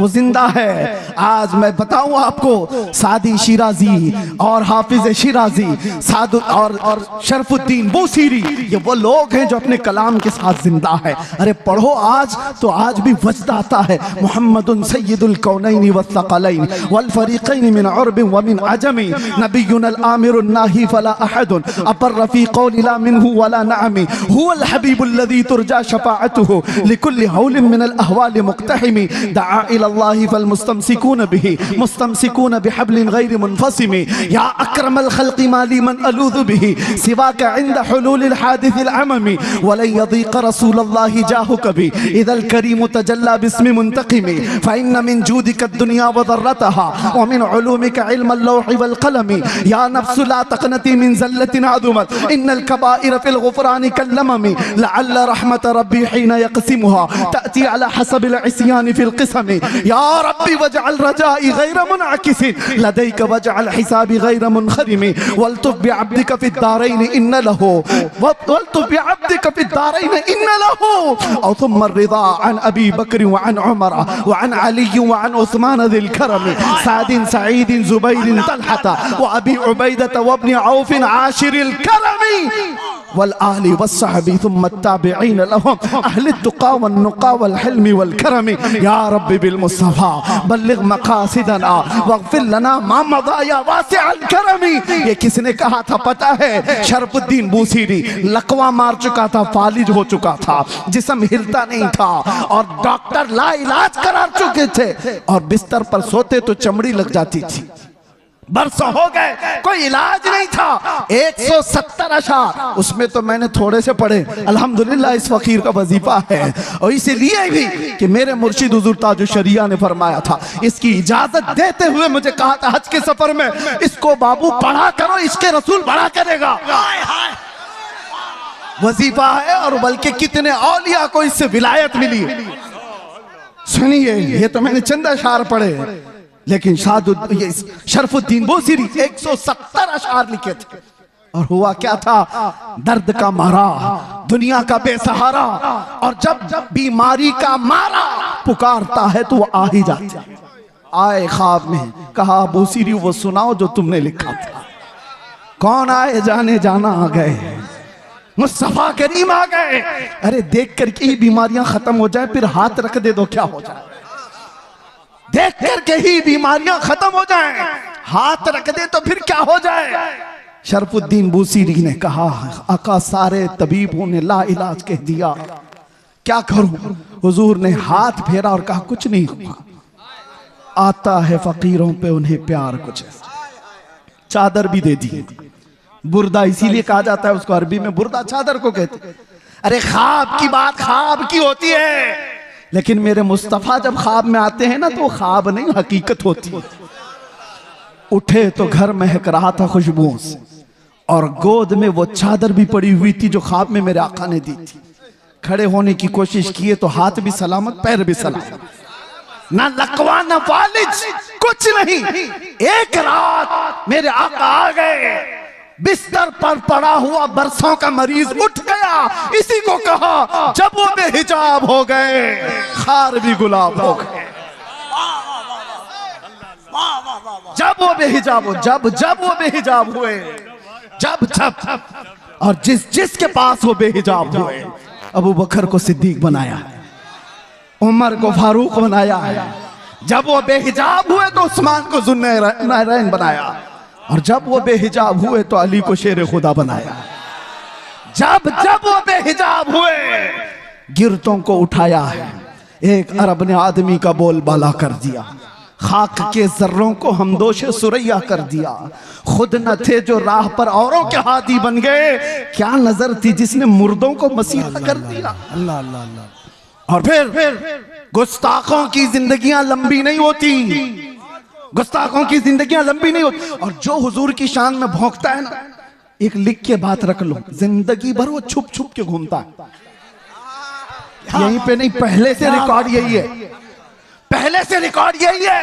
वो जिंदा है। आज मैं बताऊं आपको, सादी शिराजी और हाफिज शिराजी, साद और शरफुद्दीन बूसीरी, ये वो लोग हैं जो अपने कलाम के साथ जिंदा है। अरे पढ़ो आज तो आज भी वजद आता है। मुहम्मदुन सय्यदुल कौनैन वस्सक़लैन वल फरीक़ैन मिन उर्ब व मिन अजम, नबियुन अल आमिरुन नाही फला अहदुन अबर रफ़ीक़ौन ला मिनहु वला नअमी, हुवल हबीबुल लज़ी तुरजा शफ़ाअतुहु लिकुल्लि हौलिन मिन अल अहवाल मुक्तहिमी, दआ इलल्लाहि फल मुस्तमसिकून बिही मुस्तमसिकून बिहब्लिन गैर मुनफसिमी, या अक्रमल खल्क़ि माली मन अलूज़ु बिही सिवाका इंद हुलूलिल हादिसिल अममी, वलन यदीक़ रसूलल्लाहि जाहु कभी इदल करीम तजल्ला बिस्मि मुंतक़िमी, फ़इन्न मिन जूदिक दुनिया व ज़र्रतहा व मिन उलूमिका इल्मल लौहि वल क़लमी, या नफ्सु ला तक़नती मिन ज़ल्लतिन अज़ुमत इन्नल कबाइर फ़िल ग़ुफ़रानि कल्लममी, लअल्ल रहमत रब्बी हीन यक़सिमुहा तअती अला हसबिल इस्यान फिल क़िस्म या रब्बी वजअल रजाई गैर मुनअकिस लदैक वजअल हिसाबी गैर मुनखरिम वल्तुफ बिअब्दिक फिद दारैन इन्न लहू वल्तुफ बिअब्दिक फिद दारैन इन्न लहू औ थुम्मा रिदा अन अबी बकर व अन उमर व अन अली व अन उस्मान ज़िल करम साद सईद ज़ुबैर तलहता व अबी उबैदा व इब्न औफ आशिरिल करम वल आली वस्सहबी थुम्मा ताबिईन लहुम अहल तुक़ा वन नुक़ा वल हिल्म वल करम या रब्बी बिल मुस्तफ़ा बल्लिग मक़ासिदना वग़फ़िर लना मा मज़ा या वासिअल करम। ये किसने कहा था पता है? शरफुद्दीन बूसीरी लकवा मार चुका था, फालिज हो चुका था, जिस्म हिलता नहीं था और डॉक्टर लाइलाज करार चुके थे और बिस्तर पर सोते तो चमड़ी लग जाती थी। बरसों हो गए, कोई इलाज नहीं था। 170 अशार, उसमें तो मैंने थोड़े से पढ़े। अल्हम्दुलिल्लाह इस फकीर का वजीफा है और इसीलिए भी कि मेरे मुर्शिद हुजूर ताजुल शरिया ने फरमाया था, इसकी इजाजत देते हुए मुझे कहा था हज के सफर में, इसको बाबू पढ़ा करो, इसके रसूल बड़ा करेगा। वजीफा है और बल्कि कितने औलिया को इससे विलायत मिली। सुनिए, ये तो मैंने चंद अशार पढ़े, लेकिन शरफुद्दीन बूसीरी 170 अशार लिखे थे। और हुआ क्या था? दर्द का मारा, दुनिया का बेसहारा, और जब बीमारी का मारा पुकारता है तो वो आ ही जाता है। आए ख्वाब में, कहा बूसीरी वो सुनाओ जो तुमने लिखा था। कौन आए? जाने जाना आ गए, मुस्तफा करीम आ गए। अरे देख करके ही बीमारियां खत्म हो जाए, फिर हाथ रख दे दो क्या हो जाए? देख करके ही बीमारियां खत्म हो जाएं, हाथ रख दे तो फिर क्या हो जाए? शरफुद्दीन बूसीरी ने कहा, आका सारे तबीबों ने ला इलाज कह दिया, क्या करूं? हुजूर ने हाथ फेरा और कहा कुछ नहीं हुआ, आता है फकीरों पे उन्हें प्यार कुछ। चादर भी दे दी, बुर्दा इसीलिए कहा जाता है उसको, अरबी में बुर्दा चादर को कहते। अरे ख्वाब की बात ख्वाब की होती है, लेकिन मेरे मुस्तफा जब ख्वाब में आते हैं ना तो ख्वाब नहीं हकीकत होती। उठे तो घर महक रहा था खुशबुओं से, और गोद में वो चादर भी पड़ी हुई थी जो ख्वाब में मेरे आका ने दी थी। खड़े होने की कोशिश किए तो हाथ भी सलामत, पैर भी सलामत, ना लकवा ना फालिज, कुछ नहीं। एक रात मेरे आका आ गए, बिस्तर पर पड़ा हुआ बरसों का मरीज उठ गया। इसी को कहा जब वो बेहिजाब हो गए, खार भी गुलाब हो गए। जब वो बेहिजाब हो, जब वो बेहिजाब हुए, जब और जिसके पास वो बेहिजाब हुए, अबू बकर को सिद्दीक बनाया, उमर को फारूक बनाया। जब वो बेहिजाब हुए तो उस्मान को ज़ुन्नूरैन बनाया, और जब वो बेहिजाब हुए तो अली को शेर खुदा बनाया। जब वो बेहिजाब हुए, गिरतों को उठाया है। एक अरब ने आदमी का बोल बाला कर दिया, खाक के जर्रों को हमदोशे सुरैया कर दिया। खुद न थे जो राह पर औरों के हादी बन गए, क्या नजर थी जिसने मुर्दों को मसीहा कर दिया। अल्लाह अल्लाह अल्लाह। और फिर गुस्ताखों की जिंदगियां लंबी नहीं होती, गुस्ताखों की जिंदगियां लंबी नहीं होती। और जो हुजूर की शान में भौंकता है ना, एक लिख के बात रख लो, जिंदगी भर वो छुप छुप के घूमता है। यहीं पे नहीं, पहले से रिकॉर्ड यही है, पहले से रिकॉर्ड यही है।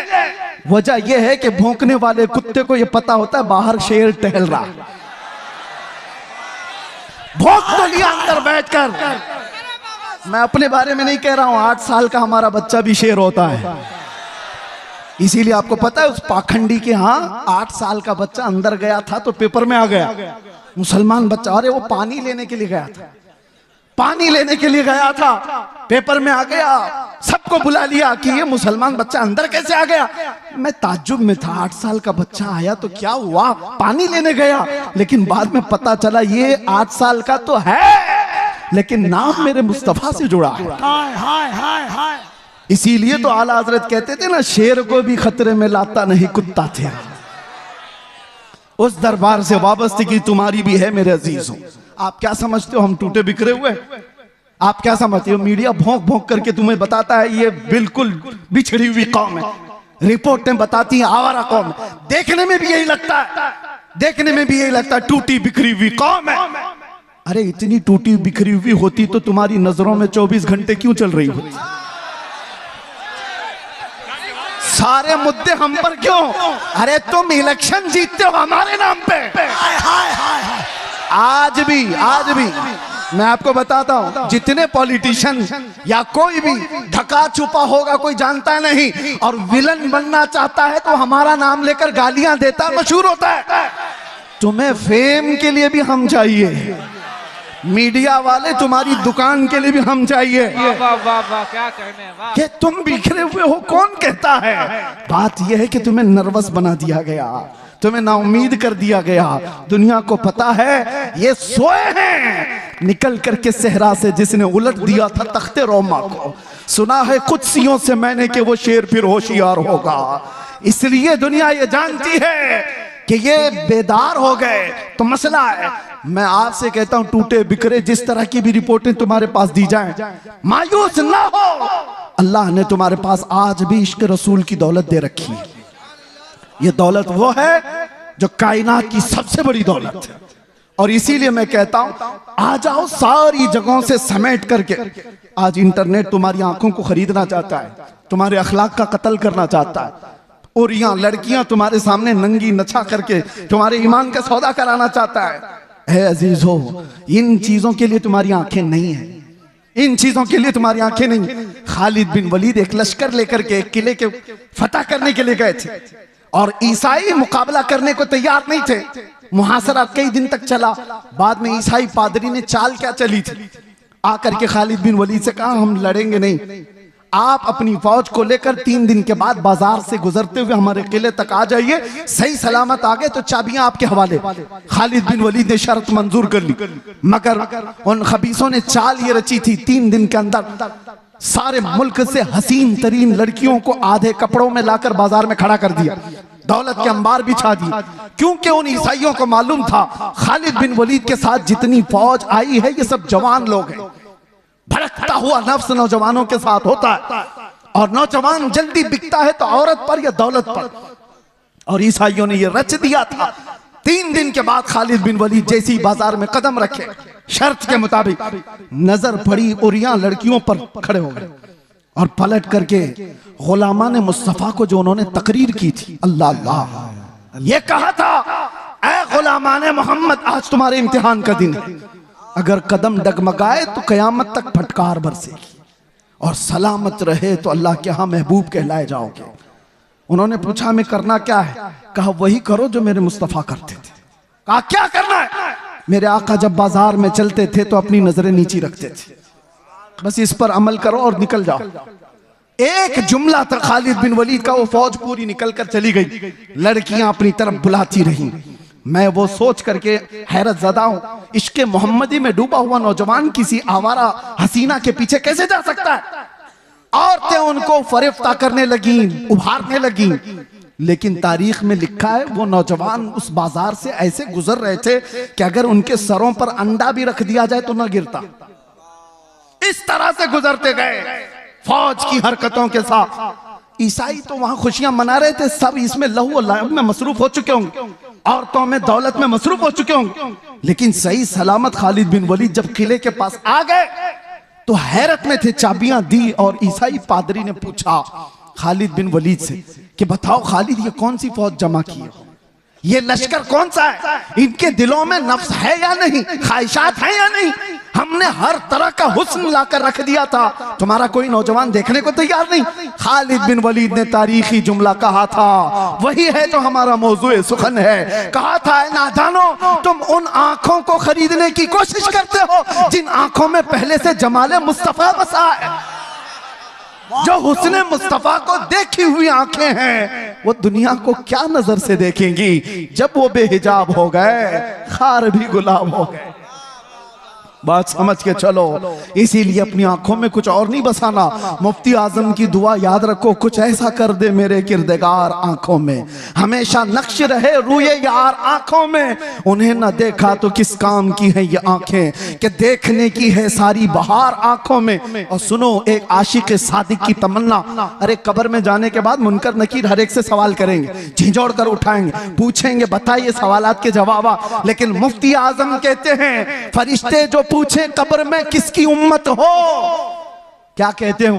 वजह यह है कि भौंकने वाले कुत्ते को यह पता होता है बाहर शेर टहल रहा, भौंक तो लिया अंदर बैठकर। मैं अपने बारे में नहीं कह रहा हूं, 8 साल का हमारा बच्चा भी शेर होता है। इसीलिए आपको पता है उस पाखंडी के यहाँ 8 साल का बच्चा अंदर गया था तो पेपर में आ गया, मुसलमान बच्चा। अरे वो पानी लेने के लिए गया था, पानी लेने के लिए गया था, पेपर में आ गया। सबको बुला लिया कि ये मुसलमान बच्चा अंदर कैसे आ गया। मैं ताज्जुब में था, 8 साल का बच्चा आया तो क्या हुआ, पानी लेने गया। लेकिन बाद में पता चला ये 8 साल का तो है, लेकिन नाम मेरे मुस्तफा से जुड़ा है। हाय हाय हाय हाय। इसीलिए तो आला हजरत कहते थे ना, शेर को भी खतरे में लाता नहीं कुत्ता थे। उस दरबार से वाबस्तगी तुम्हारी भी है मेरे अजीजों। आप क्या समझते हो हम टूटे बिखरे हुए? आप क्या समझते हो मीडिया भौंक भौंक करके तुम्हें बताता है ये बिल्कुल बिछड़ी हुई कौम है, रिपोर्टें बताती हैं आवारा कौम है। देखने में भी यही लगता है, देखने में भी यही लगता है टूटी बिखरी हुई कौम है। अरे इतनी टूटी बिखरी हुई होती तो तुम्हारी नजरों में 24 घंटे क्यों चल रही होती? सारे मुद्दे हम पर क्यों? अरे तुम इलेक्शन जीतते हो हमारे नाम पे। हाय हाय हाय हाय। आज भी मैं आपको बताता हूं, जितने पॉलिटिशियन या कोई भी ढका छुपा होगा, कोई जानता नहीं, और विलन बनना चाहता है तो हमारा नाम लेकर गालियां देता, मशहूर होता है। तुम्हें फेम के लिए भी हम चाहिए, मीडिया वाले तुम्हारी दुकान के लिए भी हम चाहिए। वाह वाह वाह, क्या कहने हैं, वाह। कि तुम बिखरे हुए हो कौन कहता है? बात यह है कि तुम्हें नर्वस बना दिया गया, तुम्हें नाउम्मीद कर दिया गया। दुनिया को पता है ये सोए हैं। निकल करके सहरा से जिसने उलट दिया था तख्ते रोमा को, सुना है कुदसियों से मैंने कि वो शेर फिर होशियार होगा। इसलिए दुनिया ये जानती है कि ये बेदार हो गए तो मसला है। मैं आपसे कहता हूं, टूटे बिखरे जिस तरह की भी रिपोर्टें तुम्हारे पास दी जाएं, मायूस ना हो। अल्लाह ने तुम्हारे पास आज भी इश्क रसूल की दौलत दे रखी है। ये दौलत वो है जो कायनात की सबसे बड़ी दौलत है। और इसीलिए मैं कहता हूं, आ जाओ सारी जगहों से समेट करके। आज इंटरनेट तुम्हारी आंखों को खरीदना चाहता है, तुम्हारे अखलाक का कत्ल करना चाहता है, और यहाँ लड़कियां तुम्हारे सामने नंगी नचा करके तुम्हारे ईमान का सौदा कराना चाहता है। अजीज हो, इन चीजों के लिए तुम्हारी आंखें नहीं है, इन चीजों के लिए तुम्हारी आंखें नहीं। खालिद बिन वलीद एक लश्कर लेकर के एक किले के फतह करने के लिए गए थे, और ईसाई मुकाबला करने को तैयार नहीं थे। मुहासरा कई दिन तक चला। बाद में ईसाई पादरी ने चाल क्या चली थी, आकर के खालिद बिन वलीद से कहा, हम लड़ेंगे नहीं, आप अपनी फौज को लेकर 3 दिन के बाद बाजार से गुजरते हुए हमारे किले तक आ जाइए, सही सलामत आ गए तो चाबियां आपके हवाले। खालिद बिन वलीद ने शर्त मंजूर कर ली, मगर उन खबीसों ने चाल ये रची थी, 3 दिन के अंदर सारे मुल्क से हसीन तरीन लड़कियों को आधे कपड़ों में लाकर बाजार में खड़ा कर दिया, दौलत के अंबार बिछा दी। क्योंकि उन ईसाइयों को मालूम था खालिद बिन वलीद के साथ जितनी फौज आई है ये सब जवान लोग हैं। भड़कता हुआ नफ्स नौजवानों के साथ होता है, और नौजवान जल्दी बिकता है तो औरत पर या दौलत पर। और ईसाइयों ने ये रच दिया था। 3 दिन के बाद खालिद बिन वलीद जैसी बाजार में कदम रखे, शर्त के मुताबिक नजर पड़ी और यहाँ लड़कियों पर खड़े हो गए, और पलट करके गुलामान मुस्तफा को जो उन्होंने तकरीर की थी, अल्लाह अल्लाह, ये कहा था, ऐ गुलामान मोहम्मद, आज तुम्हारे इम्तिहान का दिन है। अगर कदम डगमगाए तो कयामत तक फटकार बरसेगी, और सलामत रहे तो अल्लाह के यहाँ महबूब कहलाए जाओगे। उन्होंने पूछा, हमें करना क्या है? कहा, वही करो जो मेरे मुस्तफा करते थे। कहा, क्या करना है? मेरे आका जब बाजार में चलते थे तो अपनी नजरें नीची रखते थे, बस इस पर अमल करो और निकल जाओ। एक जुमला था खालिद बिन वलीद का, वो फौज पूरी निकल कर चली गई, लड़कियां अपनी तरफ बुलाती रहीं। मैं वो सोच करके हैरत ज़दा हूं, इश्क़े मोहम्मदी में डूबा हुआ नौजवान किसी आवारा हसीना के पीछे कैसे जा सकता है? औरतें उनको फरिफ्ता करने लगी, उभारने लगी। लेकिन तारीख में लिखा है वो नौजवान उस बाजार से ऐसे गुजर रहे थे कि अगर उनके सरों पर अंडा भी रख दिया जाए तो न गिरता। इस तरह से गुजरते गए फौज की हरकतों के साथ। ईसाई तो वहां खुशियां मना रहे थे, सब इसमें लहू और लहू में मसरूफ हो चुके होंगे, औरतों में दौलत में मसरूफ हो चुके होंगे। लेकिन सही सलामत खालिद बिन वलीद जब किले के पास आ गए तो हैरत में थे, चाबियां दी, और ईसाई पादरी ने पूछा खालिद बिन वलीद से कि बताओ खालिद, ये कौन सी फौज जमा की है? ये लश्कर कौन सा है? इनके दिलों में नफ्स है या नहीं, ख्वाहिशात है या नहीं? हमने हर तरह का हुस्न लाकर रख दिया था, तुम्हारा कोई नौजवान देखने को तैयार नहीं। खालिद बिन वलीद ने तारीखी जुमला कहा था, वही है जो हमारा मौजूए सुखन है। कहा था, नादानो, तुम उन आंखों को खरीदने की कोशिश करते हो जिन आंखों में पहले से जमाले मुस्तफा बसा है। जो हुस्ने मुस्तफा को देखी हुई आंखें हैं वो दुनिया को क्या नजर से देखेंगी? जब वो बेहिजाब हो गए, खार भी गुलाब हो गए। बात समझ के चलो। इसीलिए अपनी आंखों में कुछ और नहीं बसाना। मुफ्ती आजम की दुआ याद रखो, कुछ ऐसा कर दे मेरे किरदगार आंखों में, हमेशा नक्श रहे रूए यार आंखों में। उन्हें न देखा तो किस काम की है ये आंखें, कि देखने की है सारी बहार आंखों में। और सुनो एक आशिक सादिक की तमन्ना, अरे कब्र में जाने के बाद मुनकर नकीर हर एक से सवाल करेंगे, झिझोड़ कर उठाएंगे, पूछेंगे बताइए सवालात के जवाब। लेकिन मुफ्ती आजम कहते हैं, फरिश्ते जो पूछे कब्र में किसकी उम्मत हो, क्या कहते हो?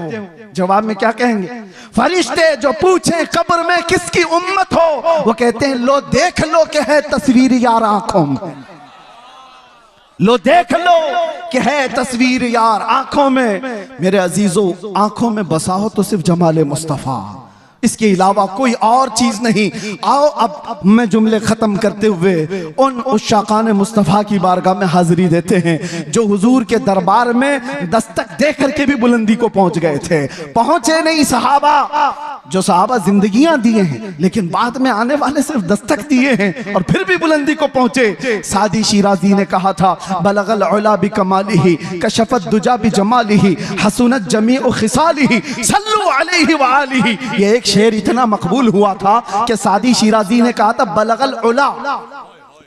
जवाब में क्या कहेंगे? फरिश्ते जो पूछे कब्र में किसकी उम्मत हो, वो कहते हैं लो देख लो कि है तस्वीर यार आंखों में, लो देख लो कि है तस्वीर यार आंखों में। मेरे अजीजों, आंखों में बसाओ तो सिर्फ जमाले मुस्तफा, इसके अलावा कोई और चीज नहीं। आओ अब मैं जुमले खत्म करते हुए उन उशाकान मुस्तफ़ा की बारगाह में हाजिरी देते हैं जो हुजूर के दरबार में दस्तक दे करके भी बुलंदी को पहुंच गए थे। पहुंचे नहीं सहाबा, जो सहाबा जिंदगियां दिए हैं लेकिन बाद में आने वाले सिर्फ दस्तक दिए हैं और फिर भी बुलंदी को पहुंचे। सादी शिराजी ने कहा था, बलगल उला बि कमालिही कशफत दुजा बि जमालिही हसनत जमीउ खिसालिही सल्लु अलैहि व आलिही। ये एक शेर इतना मकबूल हुआ था कि सादी शिराजी ने कहा था,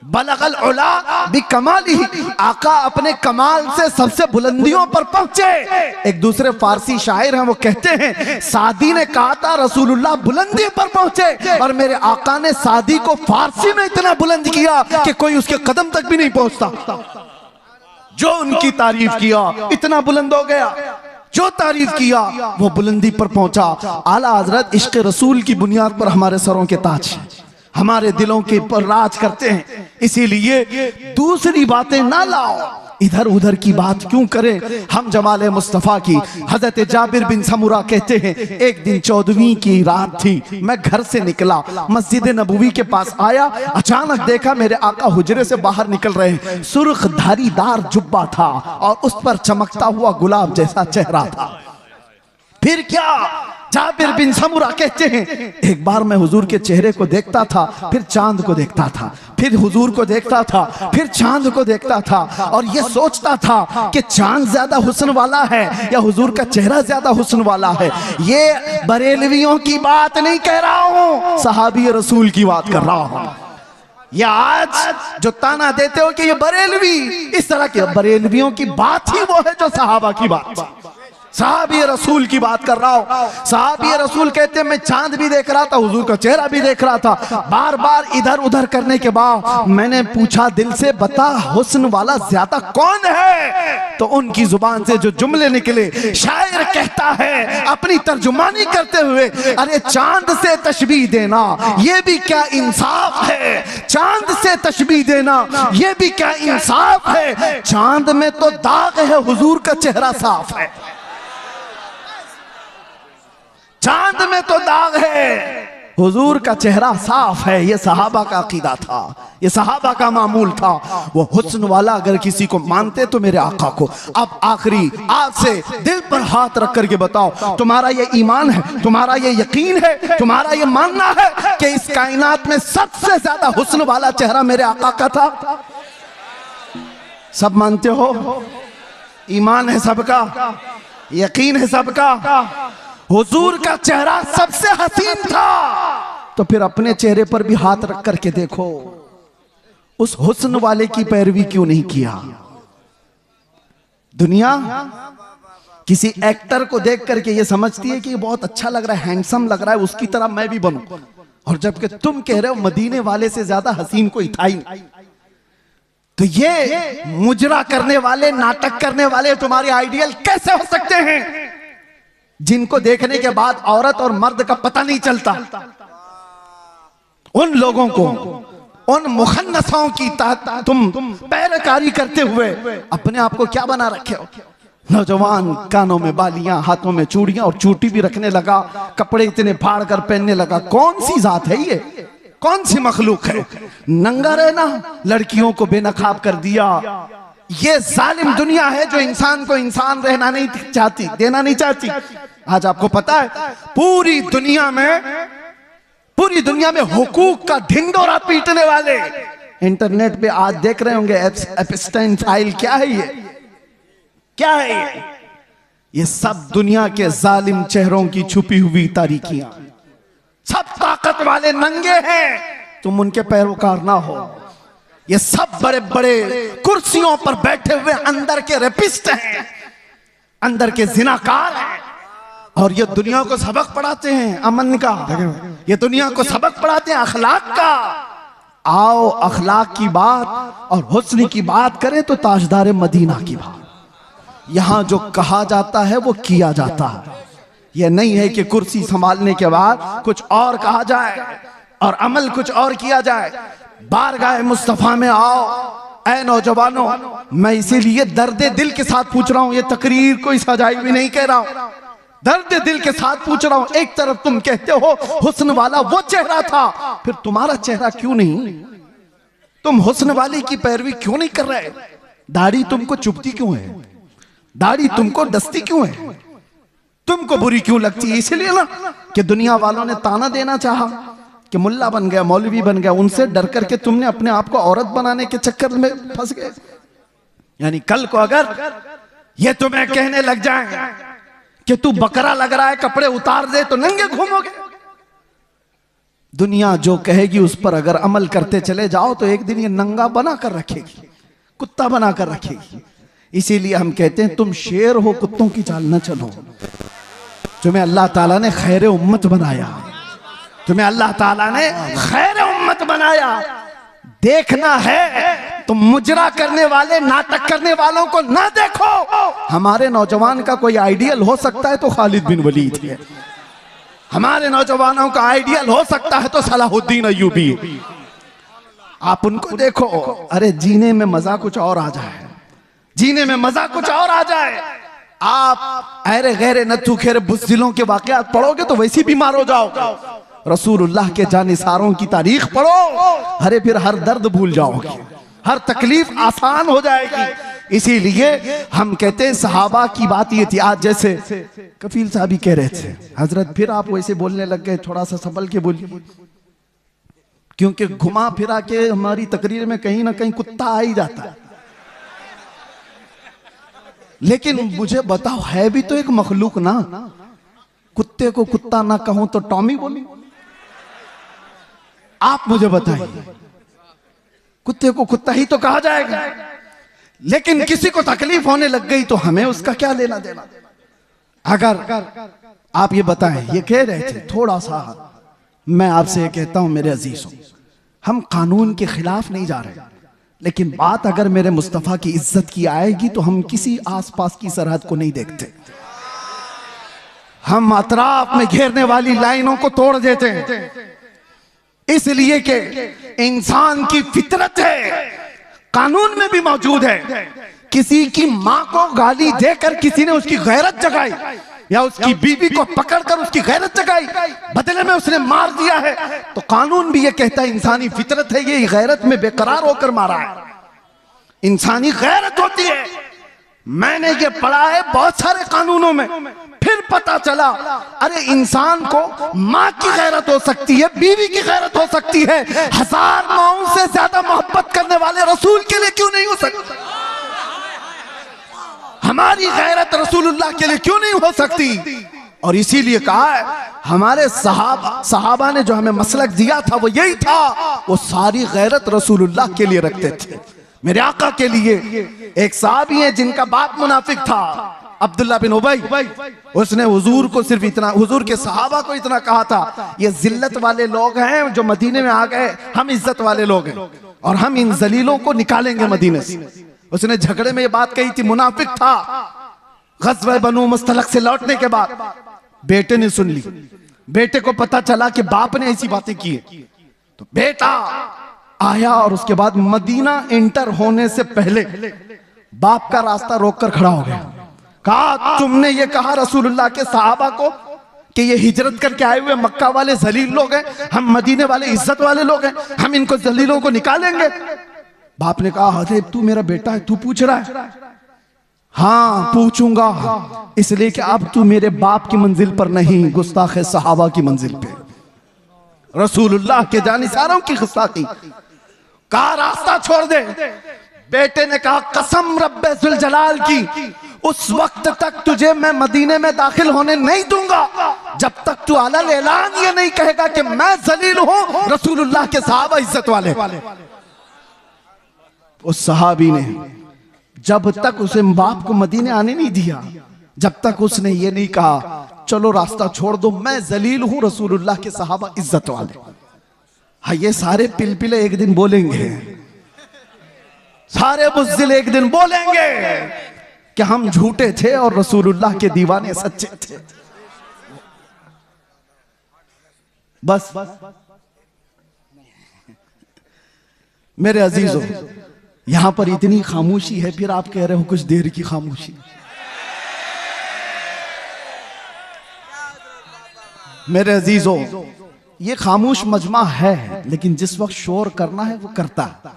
बलगल उला बि कमालिही, आका अपने कमाल से सबसे बुलंदियों पर पहुंचे। एक दूसरे फारसी शायर हैं, वो कहते हैं सादी ने कहा था रसूलुल्लाह बुलंदी पर पहुंचे, और मेरे आका ने सादी को फारसी में इतना बुलंद किया कि कोई उसके कदम तक भी नहीं पहुंचता। जो उनकी तारीफ किया इतना बुलंद हो गया, जो तारीफ किया वो बुलंदी पर पहुंचा। आला हजरत इश्क रसूल की बुनियाद पर हमारे सरों के ताज हमारे दिलों के पर राज करते हैं, इसीलिए दूसरी बातें ना लाओ, इधर उधर की बात क्यों करें। हम जमाले मुस्तफ़ा की। हजरत जाबिर बिन समुरा कहते हैं, एक दिन 14वीं की रात थी, मैं घर से निकला, मस्जिद नबवी के पास आया, अचानक देखा मेरे आका हुजरे से बाहर निकल रहे हैं। सुर्ख धारीदार जुब्बा था और उस पर चमकता हुआ गुलाब जैसा चेहरा था। फिर क्या? जाबिर बिन समुरा कहते हैं, एक बार मैं हुजूर के चेहरे को देखता था, फिर चांद को देखता था, फिर हुजूर को देखता था, फिर चांद को देखता था, और यह सोचता था कि चांद ज्यादा हुस्न वाला है या हुजूर का चेहरा ज्यादा हुस्न वाला है। ये बरेलवियों की बात नहीं कह रहा हूं, सहाबी रसूल की बात कर रहा हूं। या आज जो ताना देते हो कि ये बरेलवी, इस तरह के बरेलवियों की बात ही वो है जो सहाबा की बात, साहबी रसूल की बात कर रहा हूं। साहबी रसूल कहते हैं मैं चांद भी देख रहा था, हुजूर का चेहरा भी देख रहा था। बार बार इधर उधर करने के बाद मैंने पूछा दिल से, बता हुस्न वाला ज्यादा कौन है? तो उनकी जुबान से जो जुमले निकले, शायर कहता है अपनी तर्जुमानी करते हुए, अरे चांद से तशबीह देना ये भी क्या इंसाफ है, चांद से तशबीह देना ये भी क्या इंसाफ है। चांद में तो दाग है, हुजूर का चेहरा साफ है। चांद में तो दाग है, हुजूर का चेहरा साफ है। ये सहाबा का अकीदा था, ये सहाबा का मामूल था। वो हुस्न वाला अगर किसी को मानते तो मेरे आका को। अब आखिरी आज से दिल पर हाथ रख करके बताओ, तुम्हारा ये ईमान है, तुम्हारा ये यकीन है, तुम्हारा ये मानना है कि इस कायनात में सबसे ज्यादा हुस्न वाला चेहरा मेरे आका का था? सब मानते हो? ईमान है सबका, यकीन है सबका, हुजूर का चेहरा सबसे हसीन था। तो फिर अपने चेहरे पर भी हाथ रख करके देखो, उस हुस्न वाले की पैरवी क्यों नहीं किया? दुनिया किसी एक्टर को देख करके ये समझती है कि ये बहुत अच्छा लग रहा है, हैंडसम लग रहा है, उसकी तरह मैं भी बनूं, और जबकि तुम कह रहे हो मदीने वाले से ज्यादा हसीन कोई था ही नहीं। तो ये मुजरा करने वाले, नाटक करने वाले तुम्हारे आइडियल कैसे हो सकते हैं, जिनको देखने के बाद औरत और मर्द का पता नहीं चलता? उन लोगों को, उन मुखन्नसों की तुम पैरकारी करते हुए अपने आप को क्या बना रखे हो? नौजवान कानों में बालियां, हाथों में चूड़ियां और चूटी भी रखने लगा, कपड़े इतने फाड़ कर पहनने लगा। कौन सी जात है ये, कौन सी मखलूक है? नंगा रहना लड़कियों को बेनकाब कर दिया। ये जालिम दुनिया है जो इंसान को इंसान रहना नहीं चाहती, देना नहीं चाहती। आज आपको पता है पूरी दुनिया में हुकूक का ढिंडोरा पीटने वाले इंटरनेट पे आज देख रहे होंगे एप्स्टाइन फाइल। क्या है ये, क्या है ये? ये सब दुनिया के जालिम चेहरों की छुपी हुई तारीकियां। सब ताकत वाले नंगे हैं, तुम उनके पैरोकार ना हो। ये सब बड़े बड़े कुर्सियों पर बैठे हुए अंदर के रेपिस्ट हैं, अंदर के जिनाकार हैं, और ये दुनिया को सबक पढ़ाते हैं अमन का, ये दुनिया को सबक पढ़ाते हैं अखलाक का। आओ अखलाक की बात और हुस्न की बात करें तो ताजदार मदीना की बात। यहां जो कहा जाता है वो किया जाता है। यह नहीं है कि कुर्सी संभालने के बाद कुछ और कहा जाए और अमल कुछ और किया जाए। बारगाह मुस्तफा में आओ ऐ नौजवानों, मैं इसीलिए दर्द दिल के साथ पूछ रहा हूं, ये तकरीर कोई सजाई भी नहीं कह रहा हूं, दर्द दिल के साथ पूछ रहा हूं। एक तरफ तुम कहते हो हुस्न वाला वो चेहरा था, फिर तुम्हारा चेहरा क्यों नहीं? तुम हुस्न वाले की पैरवी क्यों नहीं कर रहे? दाढ़ी तुमको चुभती क्यों है? दाढ़ी तुमको डसती क्यों है? तुमको बुरी क्यों लगती है? इसलिए ना कि दुनिया वालों ने ताना देना चाहा कि मुल्ला बन गया, मौलवी बन गया, उनसे डर करके तुमने अपने आप को औरत बनाने के चक्कर में फंस गए। यानी कल को अगर ये तुम्हें कहने लग जाए कि तू बकरा लग रहा है, कपड़े उतार दे, तो नंगे घूमोगे। दुनिया जो कहेगी उस पर अगर अमल करते चले जाओ तो एक दिन ये नंगा बना कर रखेगी, कुत्ता बना कर रखेगी। इसीलिए हम कहते हैं तुम शेर हो, कुत्तों की चाल न चलो। तुम्हें अल्लाह ताला ने खैर उम्मत बनाया, तुम्हें अल्लाह ताला ने खैर उम्मत बनाया। देखना है तो मुजरा करने वाले, नाटक करने वालों को ना देखो। हमारे नौजवान का कोई आइडियल हो सकता है तो खालिद बिन वलीद है, हमारे नौजवानों का आइडियल हो सकता है तो सलाहुद्दीन अय्यूबी। आप उनको देखो, अरे जीने में मजा कुछ और आ जाए, जीने में मजा कुछ और आ जाए। आप अरे गैरे नथु खेरे बुज़दिलों के वाकयात पढ़ोगे तो वैसे बीमार हो जाओगे। रसूलुल्लाह के जानिसारों की तारीख पढ़ो, अरे फिर हर दर्द भूल जाओगे, हर तकलीफ आसान हो जाएगी। इसीलिए हम कहते हैं सहाबा की बात ये थी। आज जैसे कफील साहब ही कह रहे थे, हजरत फिर आप वैसे बोलने लग गए, थोड़ा सा संभल के बोलिए, क्योंकि घुमा फिरा के हमारी तकरीर में कहीं ना कहीं कुत्ता आ ही जाता है। लेकिन मुझे बताओ, है भी तो एक मखलूक ना। कुत्ते को कुत्ता ना कहूं तो टॉमी बोलूं? आप मुझे बताइए, कुत्ते को कुत्ता ही तो कहा जाएगा। लेकिन किसी को तकलीफ होने लग गई तो हमें उसका क्या लेना देना? अगर आप ये बताएं, ये कह रहे थे थोड़ा सा, मैं आपसे ये कहता हूं मेरे अजीजों, हम कानून के खिलाफ नहीं जा रहे, लेकिन बात अगर मेरे मुस्तफा की इज्जत की आएगी तो हम किसी आसपास की सरहद को नहीं देखते। हम अतराफ में घेरने वाली लाइनों को तोड़ देते हैं, इसलिए कि इंसान की फितरत है, कानून में भी मौजूद है। किसी की मां को गाली देकर किसी ने उसकी गैरत जगाई, या उसकी बीवी को पकड़कर उसकी गैरत जगाई, बदले में उसने मार दिया है, तो कानून भी ये कहता है इंसानी फितरत है, ये गैरत में बेकरार होकर मारा है, इंसानी गैरत होती है। मैंने ये पढ़ा है बहुत सारे कानूनों में, फिर पता चला अरे इंसान को माँ की गैरत हो सकती है, बीवी की गैरत हो सकती है, हजार माओं से ज्यादा मोहब्बत करने वाले रसूल के लिए क्यों नहीं हो सकती? हमारी गैरत रसूलुल्लाह के लिए क्यों नहीं हो सकती? और इसीलिए कहा है हमारे सहाबा ने जो हमें मसलक दिया था वो यही था, वो सारी गैरत रसूलुल्लाह के लिए रखते थे, मेरे आका के लिए। एक साहबी है जिनका बाप मुनाफिक था, अब्दुल्ला बिन उबई, उसने हुजूर को सिर्फ इतना, हुजूर के सहाबा को इतना कहा था, ये जिल्लत वाले लोग हैं जो मदीने में आ गए, हम इज्जत वाले लोग हैं और हम इन जलीलों को निकालेंगे मदीने से। उसने झगड़े में ये बात कही थी, मुनाफिक था। गज़वा बनु मुस्तलक से लौटने के बाद बेटे ने सुन ली, बेटे को पता चला कि बाप ने ऐसी बातें की है, तो बेटा आया और उसके बाद मदीना इंटर होने से पहले बाप का रास्ता रोककर खड़ा हो गया। कहा तुमने ये कहा रसूलुल्लाह के सहाबा को कि ये हिजरत करके आए हुए मक्का वाले जलील लोग हैं, हम मदीने वाले इज्जत वाले लोग हैं, हम इनको जलीलों को निकालेंगे। बाप ने कहा अरे तू मेरा बेटा है, तू पूछ रहा है? हाँ पूछूंगा, इसलिए कि अब तू मेरे बाप की मंजिल पर नहीं, गुस्ताखे सहाबा की मंजिल पे, रसूलुल्लाह के जानिसारों की गुस्ताखी। कहा रास्ता छोड़ दे। बेटे ने कहा कसम रब्बे जुल जलाल की, उस वक्त तक तुझे मैं मदीने में दाखिल होने नहीं दूंगा जब तक तू अलल ऐलान ये नहीं कहेगा कि मैं जलील हूं, रसूलुल्लाह के सहाबा इज्जत वाले। उस सहाबी ने जब तक उसे बाप को मदीने आने नहीं दिया, जब तक उसने ये नहीं कहा चलो रास्ता छोड़ दो, मैं जलील हूं, रसूलुल्लाह के सहाबा इज्जत वाले। हाँ ये सारे पिलपिले एक दिन बोलेंगे, सारे बुज़दिल एक दिन बोलेंगे कि हम झूठे थे और रसूलुल्लाह के दीवाने सच्चे थे। बस मेरे अजीजों, यहां पर इतनी खामोशी है, फिर आप कह रहे हो कुछ देर की खामोशी। मेरे अजीजों, ये खामोश मजमा है, लेकिन जिस वक्त शोर करना है वो करता है,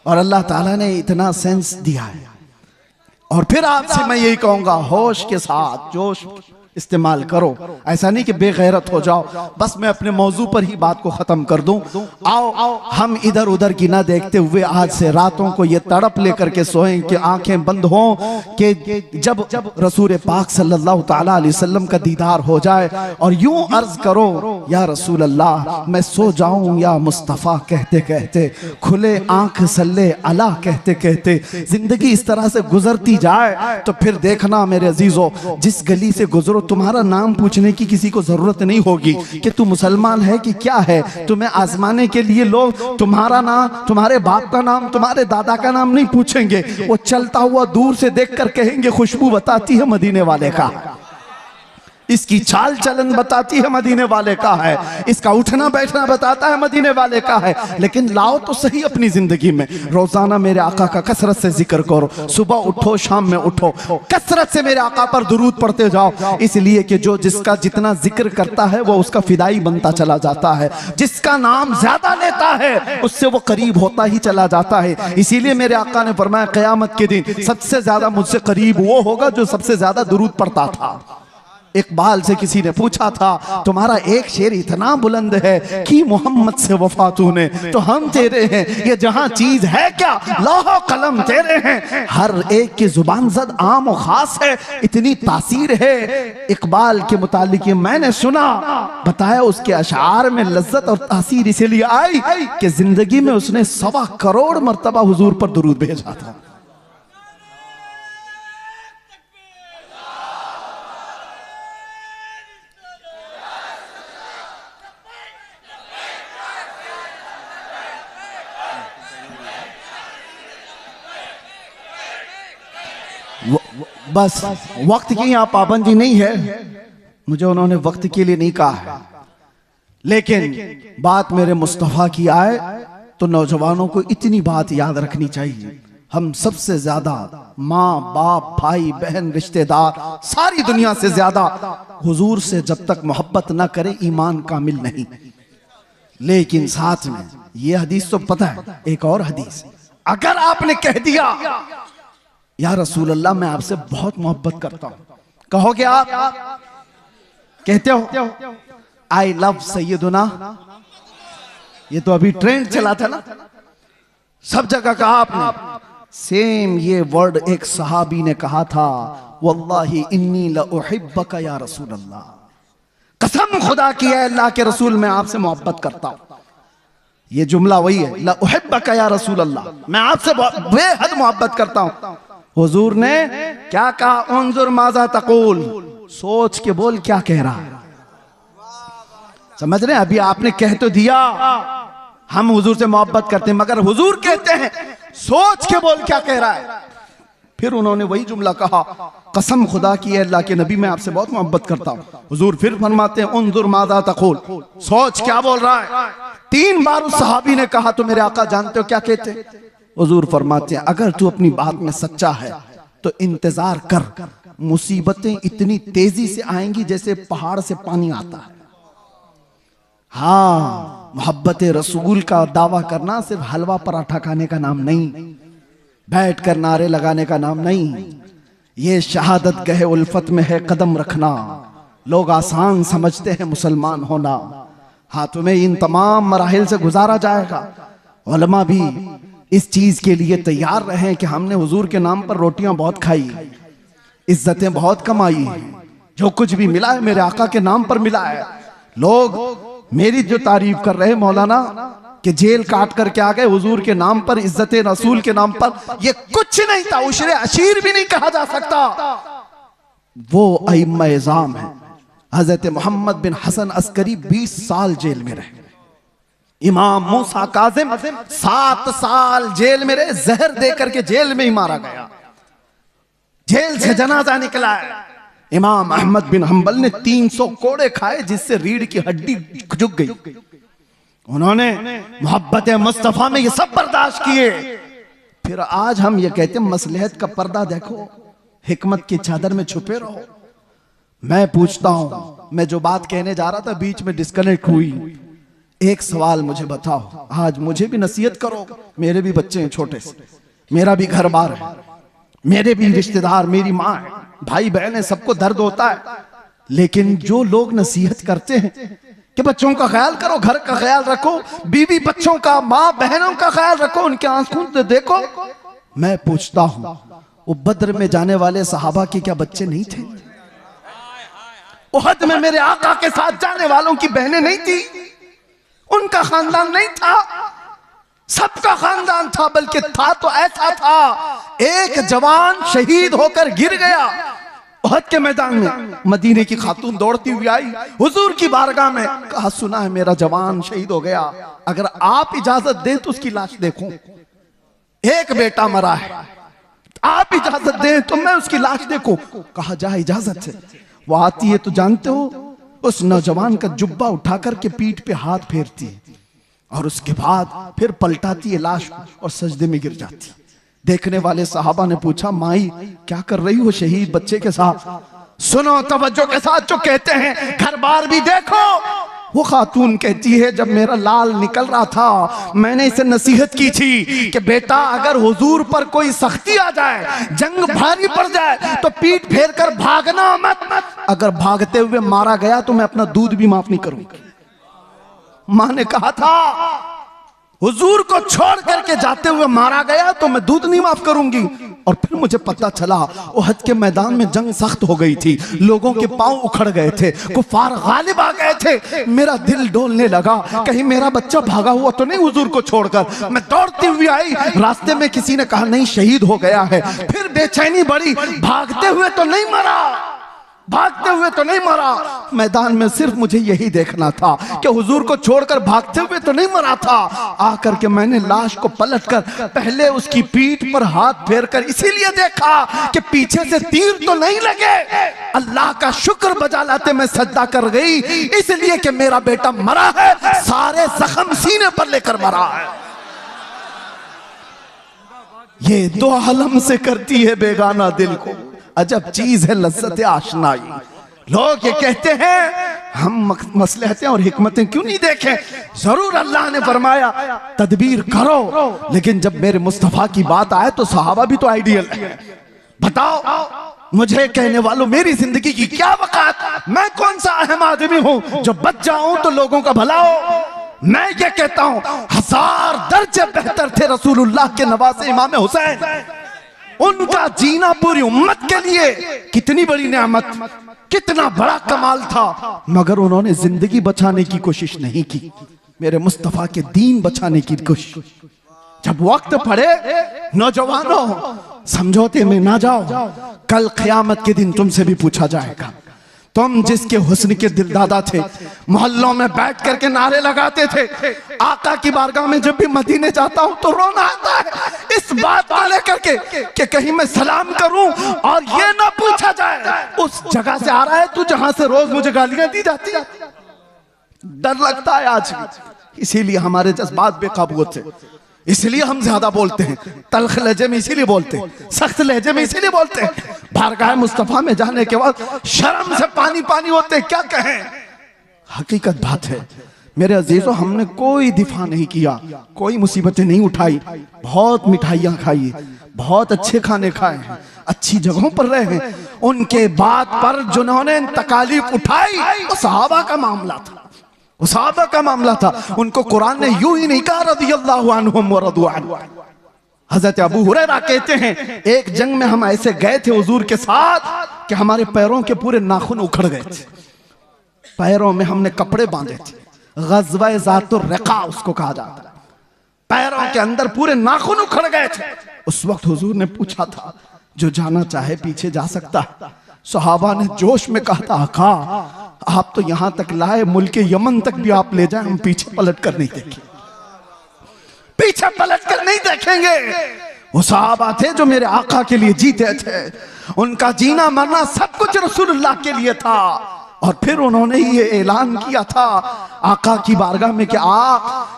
और अल्लाह ताला ने इतना सेंस दिया है। और फिर आपसे मैं यही कहूंगा, होश के साथ जोश इस्तेमाल करो, ऐसा नहीं कि बेगैरत हो जाओ। बस मैं अपने मौजू पर ही बात को खत्म कर दूं। आओ हम इधर उधर की ना देखते हुए आज से रातों को ये तड़प लेकर के सोएं कि आंखें बंद हों कि जब रसूल पाक सल्लल्लाहु ताला अलैहि वसल्लम का दीदार हो जाए, और यूं अर्ज करो, या रसूल अल्लाह मैं सो जाऊं या मुस्तफ़ा कहते कहते, खुले आंख सल्ले अला कहते कहते जिंदगी इस तरह से गुजरती जाए, तो फिर देखना मेरे अजीजों, जिस गली से गुजरो तुम्हारा नाम पूछने की किसी को जरूरत नहीं होगी कि तू मुसलमान है कि क्या है। तुम्हें आजमाने के लिए लोग तुम्हारा नाम, तुम्हारे बाप का नाम, तुम्हारे दादा का नाम नहीं पूछेंगे। वो चलता हुआ दूर से देखकर कहेंगे खुशबू बताती है मदीने वाले का, इसकी चाल चलन बताती है मदीने वाले का है, इसका उठना बैठना बताता है मदीने वाले का है। लेकिन लाओ तो सही अपनी जिंदगी में रोजाना मेरे आका का कसरत से जिक्र करो, सुबह उठो शाम में उठो, कसरत से मेरे आका पर दुरूद पढ़ते जाओ। इसलिए कि जो जिसका जितना जिक्र करता है वो उसका फिदाई बनता चला जाता है, जिसका नाम ज्यादा लेता है उससे वो करीब होता ही चला जाता है। इसीलिए मेरे आका ने फरमाया क़यामत के दिन सबसे ज्यादा मुझसे करीब वो होगा जो सबसे ज्यादा दुरूद पढ़ता था। इकबाल से किसी ने पूछा था, तुम्हारा एक शेर इतना बुलंद है कि मोहम्मद से वफा तूने, तो हम तेरे हैं, ये जहां चीज है क्या लौह कलम तेरे हैं। हर एक की जुबान जद आम और खास है, इतनी तासीर है इकबाल के मुतालिक। मैंने सुना, बताया उसके अशार में लज्जत और तासीर इसीलिए आई कि जिंदगी में उसने 1.25 करोड़ मर्तबा हुजूर पर दुरूद भेजा था। बस वक्त की यहाँ पाबंदी नहीं है, मुझे उन्होंने वक्त के लिए नहीं कहा है, लेकिन बात मेरे मुस्तफा की आए तो नौजवानों को इतनी बात याद रखनी चाहिए। हम सबसे ज्यादा माँ बाप भाई बहन रिश्तेदार सारी दुनिया से ज्यादा हुजूर से जब तक मोहब्बत ना करे ईमान कामिल नहीं। लेकिन साथ में ये हदीस तो पता है, एक और हदीस, अगर आपने कह दिया या रसूल अल्लाह मैं आपसे बहुत मोहब्बत करता हूं, कहोगे आप कहते हो आई लव सैयदुना, ये तो अभी ट्रेंड चला था ना, सब जगह कहा आपने। सेम ये वर्ड एक सहाबी ने कहा था, वल्लाही इन्नी लउहिब्बका या रसूल अल्लाह, कसम खुदा की है अल्लाह के रसूल मैं आपसे मोहब्बत करता हूं। ये जुमला वही है, लउहिब्बका या रसूल अल्लाह, मैं आपसे बेहद मोहब्बत करता हूं। हुजूर ने क्या कहा, उन्जुर माजा तकूल, सोच के बोल क्या कह रहा है। समझ रहे हैं, अभी आपने कह तो दिया हम हुजूर से मोहब्बत करते हैं, मगर हुजूर कहते हैं सोच के बोल क्या कह रहा है। फिर उन्होंने वही जुमला कहा, कसम खुदा की है अल्लाह के नबी मैं आपसे बहुत मोहब्बत करता हूं। हुजूर फिर फरमाते हैं उन्जुर माजा तकूल, सोच क्या बोल रहा है। 3 बार उस सहाबी ने कहा तो मेरे आका जानते हो क्या कहते, हुजूर फरमाते हैं अगर तू अपनी बात में सच्चा है तो इंतजार कर, मुसीबतें इतनी तेजी से आएंगी जैसे पहाड़ से पानी आता है। हाँ, मोहब्बत रसूल का दावा करना सिर्फ हलवा पराठा खाने का नाम नहीं, बैठ कर नारे लगाने का नाम नहीं, ये शहादत गहे उल्फत में है कदम रखना। लोग आसान समझते हैं मुसलमान होना, हाँ तुम्हें इन तमाम मराहिल से गुजारा जाएगा। उलमा भी इस चीज के लिए तैयार रहे कि हमने हुजूर के नाम पर रोटियां बहुत खाई, इज्जतें बहुत कमाई, जो कुछ भी मिला है मेरे आका के नाम पर मिला है। लोग मेरी जो तारीफ कर रहे मौलाना कि जेल काट करके आ गए हुजूर के नाम पर, इज्जत रसूल के नाम पर, ये कुछ नहीं था, उशरे अशीर भी नहीं कहा जा सकता। वो अइम्मा इज़ाम है। हजरत मोहम्मद बिन हसन अस्करी 20 साल जेल में रहे, इमाम मूसा काजिम 7 साल जेल में रहे, जहर दे करके जेल में ही मारा गया। जेल से जनाजा निकला है। इमाम अहमद बिन हंबल ने 300 कोड़े खाए जिससे रीढ़ की हड्डी झुक गई। उन्होंने मोहब्बत मुस्तफा में ये सब बर्दाश्त किए। फिर आज हम ये कहते हैं मसलहत का पर्दा देखो, हिकमत की चादर में छुपे रहो। मैं पूछता हूं, मैं जो बात कहने जा रहा था बीच में डिस्कनेक्ट हुई। एक सवाल मुझे बताओ, आज मुझे भी नसीहत करो, मेरे भी बच्चे हैं छोटे से, मेरा भी घर बार है, मेरे भी रिश्तेदार, मेरी माँ है, भाई बहन है, सबको दर्द होता है। लेकिन जो लोग नसीहत करते हैं कि बच्चों का ख्याल करो, घर का ख्याल रखो, बीवी बच्चों का, माँ बहनों का ख्याल रखो, उनके आंसू देखो, मैं पूछता हूं वो बद्र में जाने वाले सहाबा के क्या बच्चे नहीं थे? उहद में मेरे आका के साथ जाने वालों की बहनें नहीं थी? उनका खानदान नहीं था? सबका खानदान था, बल्कि था तो ऐसा था, एक जवान शहीद होकर गिर गया उहद के मैदान में। मदीने की खातून दौड़ती हुई आई हुजूर की बारगाह में, कहा सुना है मेरा जवान शहीद हो गया, अगर आप इजाजत दें तो उसकी लाश देखूं। एक बेटा मरा है, आप इजाजत दें तो मैं उसकी लाश देखूं। कहा जा इजाजत से। वो आती है तो जानते हो उस नौजवान का जुब्बा उठा करके पीठ पे हाथ फेरती है और उसके बाद फिर पलटाती है लाश और सजदे में गिर जाती है। देखने वाले सहाबा ने पूछा माई क्या कर रही हो शहीद बच्चे के साथ? सुनो तवज्जो के साथ जो कहते हैं, घर बार भी देखो। वो खातून कहती है जब मेरा लाल निकल रहा था मैंने इसे नसीहत की थी कि बेटा अगर हुजूर पर कोई सख्ती आ जाए, जंग भारी पड़ जाए तो पीठ फेर कर भागना मत। अगर भागते हुए मारा गया तो मैं अपना दूध भी माफ नहीं करूंगी। मां ने कहा था हुजूर को छोड़ करके जाते हुए मारा गया तो मैं दूध नहीं माफ करूंगी। और फिर मुझे पता चला उहद के मैदान में जंग सख्त हो गई थी, लोगों के पांव उखड़ गए थे, कुफार गालिब आ गए थे। मेरा दिल डोलने लगा, कहीं मेरा बच्चा भागा हुआ तो नहीं हुजूर को छोड़कर। मैं दौड़ती हुई आई, रास्ते में किसी ने कहा नहीं शहीद हो गया है। फिर बेचैनी बढ़ी, भागते हुए तो नहीं मरा, भागते हुए तो नहीं मरा। मैदान में सिर्फ मुझे यही देखना था कि हुजूर को छोड़कर भागते हुए तो नहीं मरा था। आकर के मैंने लाश को पलटकर पहले उसकी पीठ पर हाथ फेरकर इसीलिए देखा कि पीछे से तीर तो नहीं लगे। अल्लाह का शुक्र बजा लाते मैं सजदा कर गई, इसलिए कि मेरा बेटा मरा है, सारे जख्म सीने पर लेकर मरा है। ये दो आलम से करती है बेगाना दिल को, अजब चीज है लज्जत आशनाई। लोग ये कहते हैं हम मसलहतें और हिकमतें क्यों नहीं देखें? जरूर अल्लाह ने फरमाया तदबीर करो, लेकिन जब मेरे मुस्तफा की बात आए तो सहाबा भी तो आइडियल है। बताओ मुझे कहने वालों मेरी जिंदगी की क्या वकात? मैं कौन सा अहम आदमी हूं जो बच जाऊं तो लोगों का भला हो? मैं ये कहता हूं 1000 दर्जे बेहतर थे रसूलुल्लाह के नवासे इमाम हुसैन। उनका जीना पूरी उम्मत के लिए कितनी बड़ी नेमत, कितना बड़ा कमाल था, मगर उन्होंने जिंदगी बचाने की कोशिश नहीं की, मेरे मुस्तफा के दीन बचाने की कोशिश। जब वक्त पड़े नौजवानों समझौते में ना जाओ, कल क़यामत के दिन तुमसे भी पूछा जाएगा। तुम जिसके हुस्न के दिलदादा थे, मोहल्लों में बैठ करके नारे लगाते थे, आका की बारगाह में जब भी मदीने जाता हूं तो रोना आता है इस बात को लेकर के कि कहीं मैं सलाम करूं और ये ना पूछा जाए उस जगह से आ रहा है तू जहां से रोज मुझे गालियां दी जाती है। डर लगता है आज, इसीलिए हमारे जज्बात बेकाबू होते, इसलिए हम ज्यादा बोलते हैं, तल्ख लहजे में इसीलिए बोलते हैं, सख्त लहजे में इसीलिए बोलते हैं। बारगाह मुस्तफा में जाने के बाद शर्म से पानी पानी होते, क्या कहें। हकीकत बात है मेरे अजीजों, हमने कोई दिफा नहीं किया, कोई मुसीबतें नहीं उठाई, बहुत मिठाइयां खाई, बहुत अच्छे खाने खाए हैं, अच्छी जगहों पर रहे हैं। उनके बाद पर जिन्होंने तकालीफ उठाई वो सहाबा का मामला था, वो सहाबा का मामला था। उनको कुरान ने यूं ही नहीं कहा रज़ियल्लाहु अन्हुम व रदू अन्हु। हजरत अबू हुरैरा कहते हैं एक जंग में हम ऐसे गए थे हुजूर के साथ कि हमारे पैरों के पूरे नाखून उखड़ गए थे, पैरों में हमने कपड़े बांधे थे, ग़ज़वा ज़ातुर रिक़ा उसको कहा जाता है, पैरों के अंदर पूरे नाखून उखड़ गए थे। उस वक्त हुजूर ने पूछा था जो जाना चाहे पीछे जा सकता है। सहाबा ने जोश में कहा था आका आप तो यहां तक लाए, मुल्क यमन तक भी आप ले जाए, हम पीछे पलट कर नहीं देखेंगे, पीछे पलट कर नहीं देखेंगे। वो सहाबा थे जो मेरे आका के लिए जीते थे, उनका जीना मरना सब कुछ रसूलुल्लाह के लिए था। और फिर उन्होंने ये ऐलान किया था आका की बारगाह में कि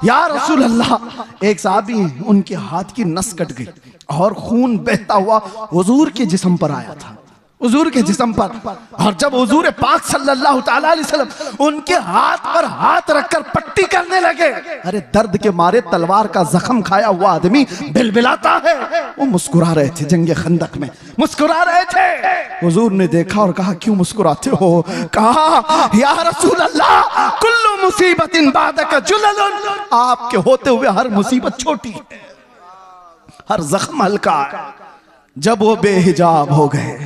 या रसूल अल्लाह, एक साहबी हैं, उनके हाथ की नस कट गई और खून बहता हुआ हुजूर के जिस्म पर आया था, हुजूर के जिस्म पर। और जब हुजूर पाक सल्लल्लाहु ताला अलैहि वसल्लम उनके हाथ पर हाथ रखकर पट्टी करने लगे, अरे दर्द के मारे तलवार का जख्म खाया हुआ आदमी बिलबिलाता है। वो मुस्कुरा रहे थे, जंगे खंदक में मुस्कुरा रहे थे। हुजूर ने देखा और कहा क्यों मुस्कुराते हो? कहा या रसूल अल्लाह, कुल्लु मुसीबतिन बादका जुललुन, आपके होते हुए हर मुसीबत छोटी है, हर जख्म हल्का है। जब वो बेहिजाब हो गए,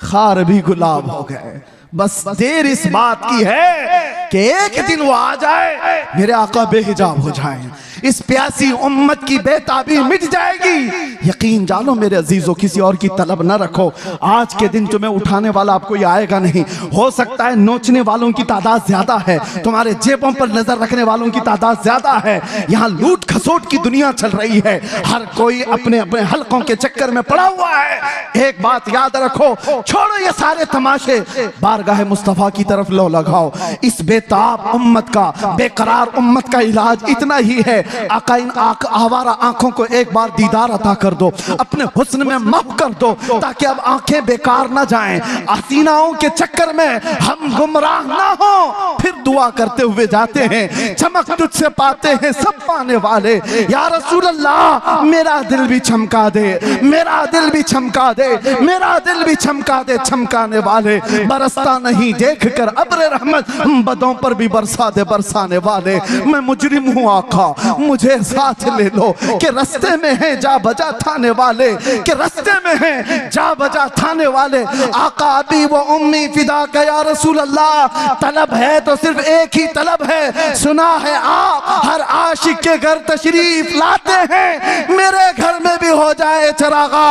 खार भी गुलाब हो गए, बस देर इस बात की है कि एक दिन वो आ जाए, मेरे आका बेहिजाब हो जाए, इस प्यासी उम्मत की बेताबी मिट जाएगी। यकीन जानो मेरे अजीजों, किसी और की तलब न रखो। आज के दिन तुम्हें उठाने वाला आपको ये आएगा नहीं। हो सकता है नोचने वालों की तादाद ज्यादा है, तुम्हारे जेबों पर नजर रखने वालों की तादाद ज्यादा है। यहाँ लूट खसोट की दुनिया चल रही है, हर कोई अपने अपने हलकों के चक्कर में पड़ा हुआ है। एक बात याद रखो, छोड़ो ये सारे तमाशे, बारगाह मुस्तफा की तरफ लो लगाओ। इस बेताब उम्मत का, बेकरार उम्मत का इलाज इतना ही है, आका इन आवारा आंखों को एक बार दीदार अता कर दो, अपने हुस्न में महव कर दो, ताकि अब आंखें बेकार ना जाएं, हसीनाओं के चक्कर में हम गुमराह ना हो। फिर दुआ करते हुए जाते हैं, चमक तुझसे पाते हैं सब पाने वाले। या रसूल अल्लाह, मेरा दिल भी चमका दे, मेरा दिल भी चमका दे, मेरा दिल भी चमका दे। चमकाने वाले बरसता नहीं देख कर अब्र रहमत, बदों पर भी बरसा दे बरसाने वाले। मैं मुजरिम हूँ आका, मुझे साथ ले लो, कि रास्ते में है जा बजा थाने वाले, कि रास्ते में है जा बजा थाने वाले। आका अभी वो उम्मी फिदा का या रसूल अल्लाह, तलब है तो सिर्फ एक ही तलब है। सुना है आप हर आशिक के घर तशरीफ लाते हैं, मेरे घर में भी हो जाए चरागा,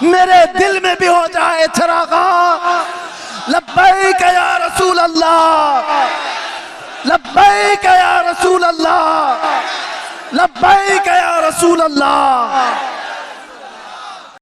मेरे दिल में भी हो जाए चरागा। लब्बैक या रसूल अल्लाह, लब्बैक या रसूल अल्लाह, लब्बैक या रसूल अल्लाह।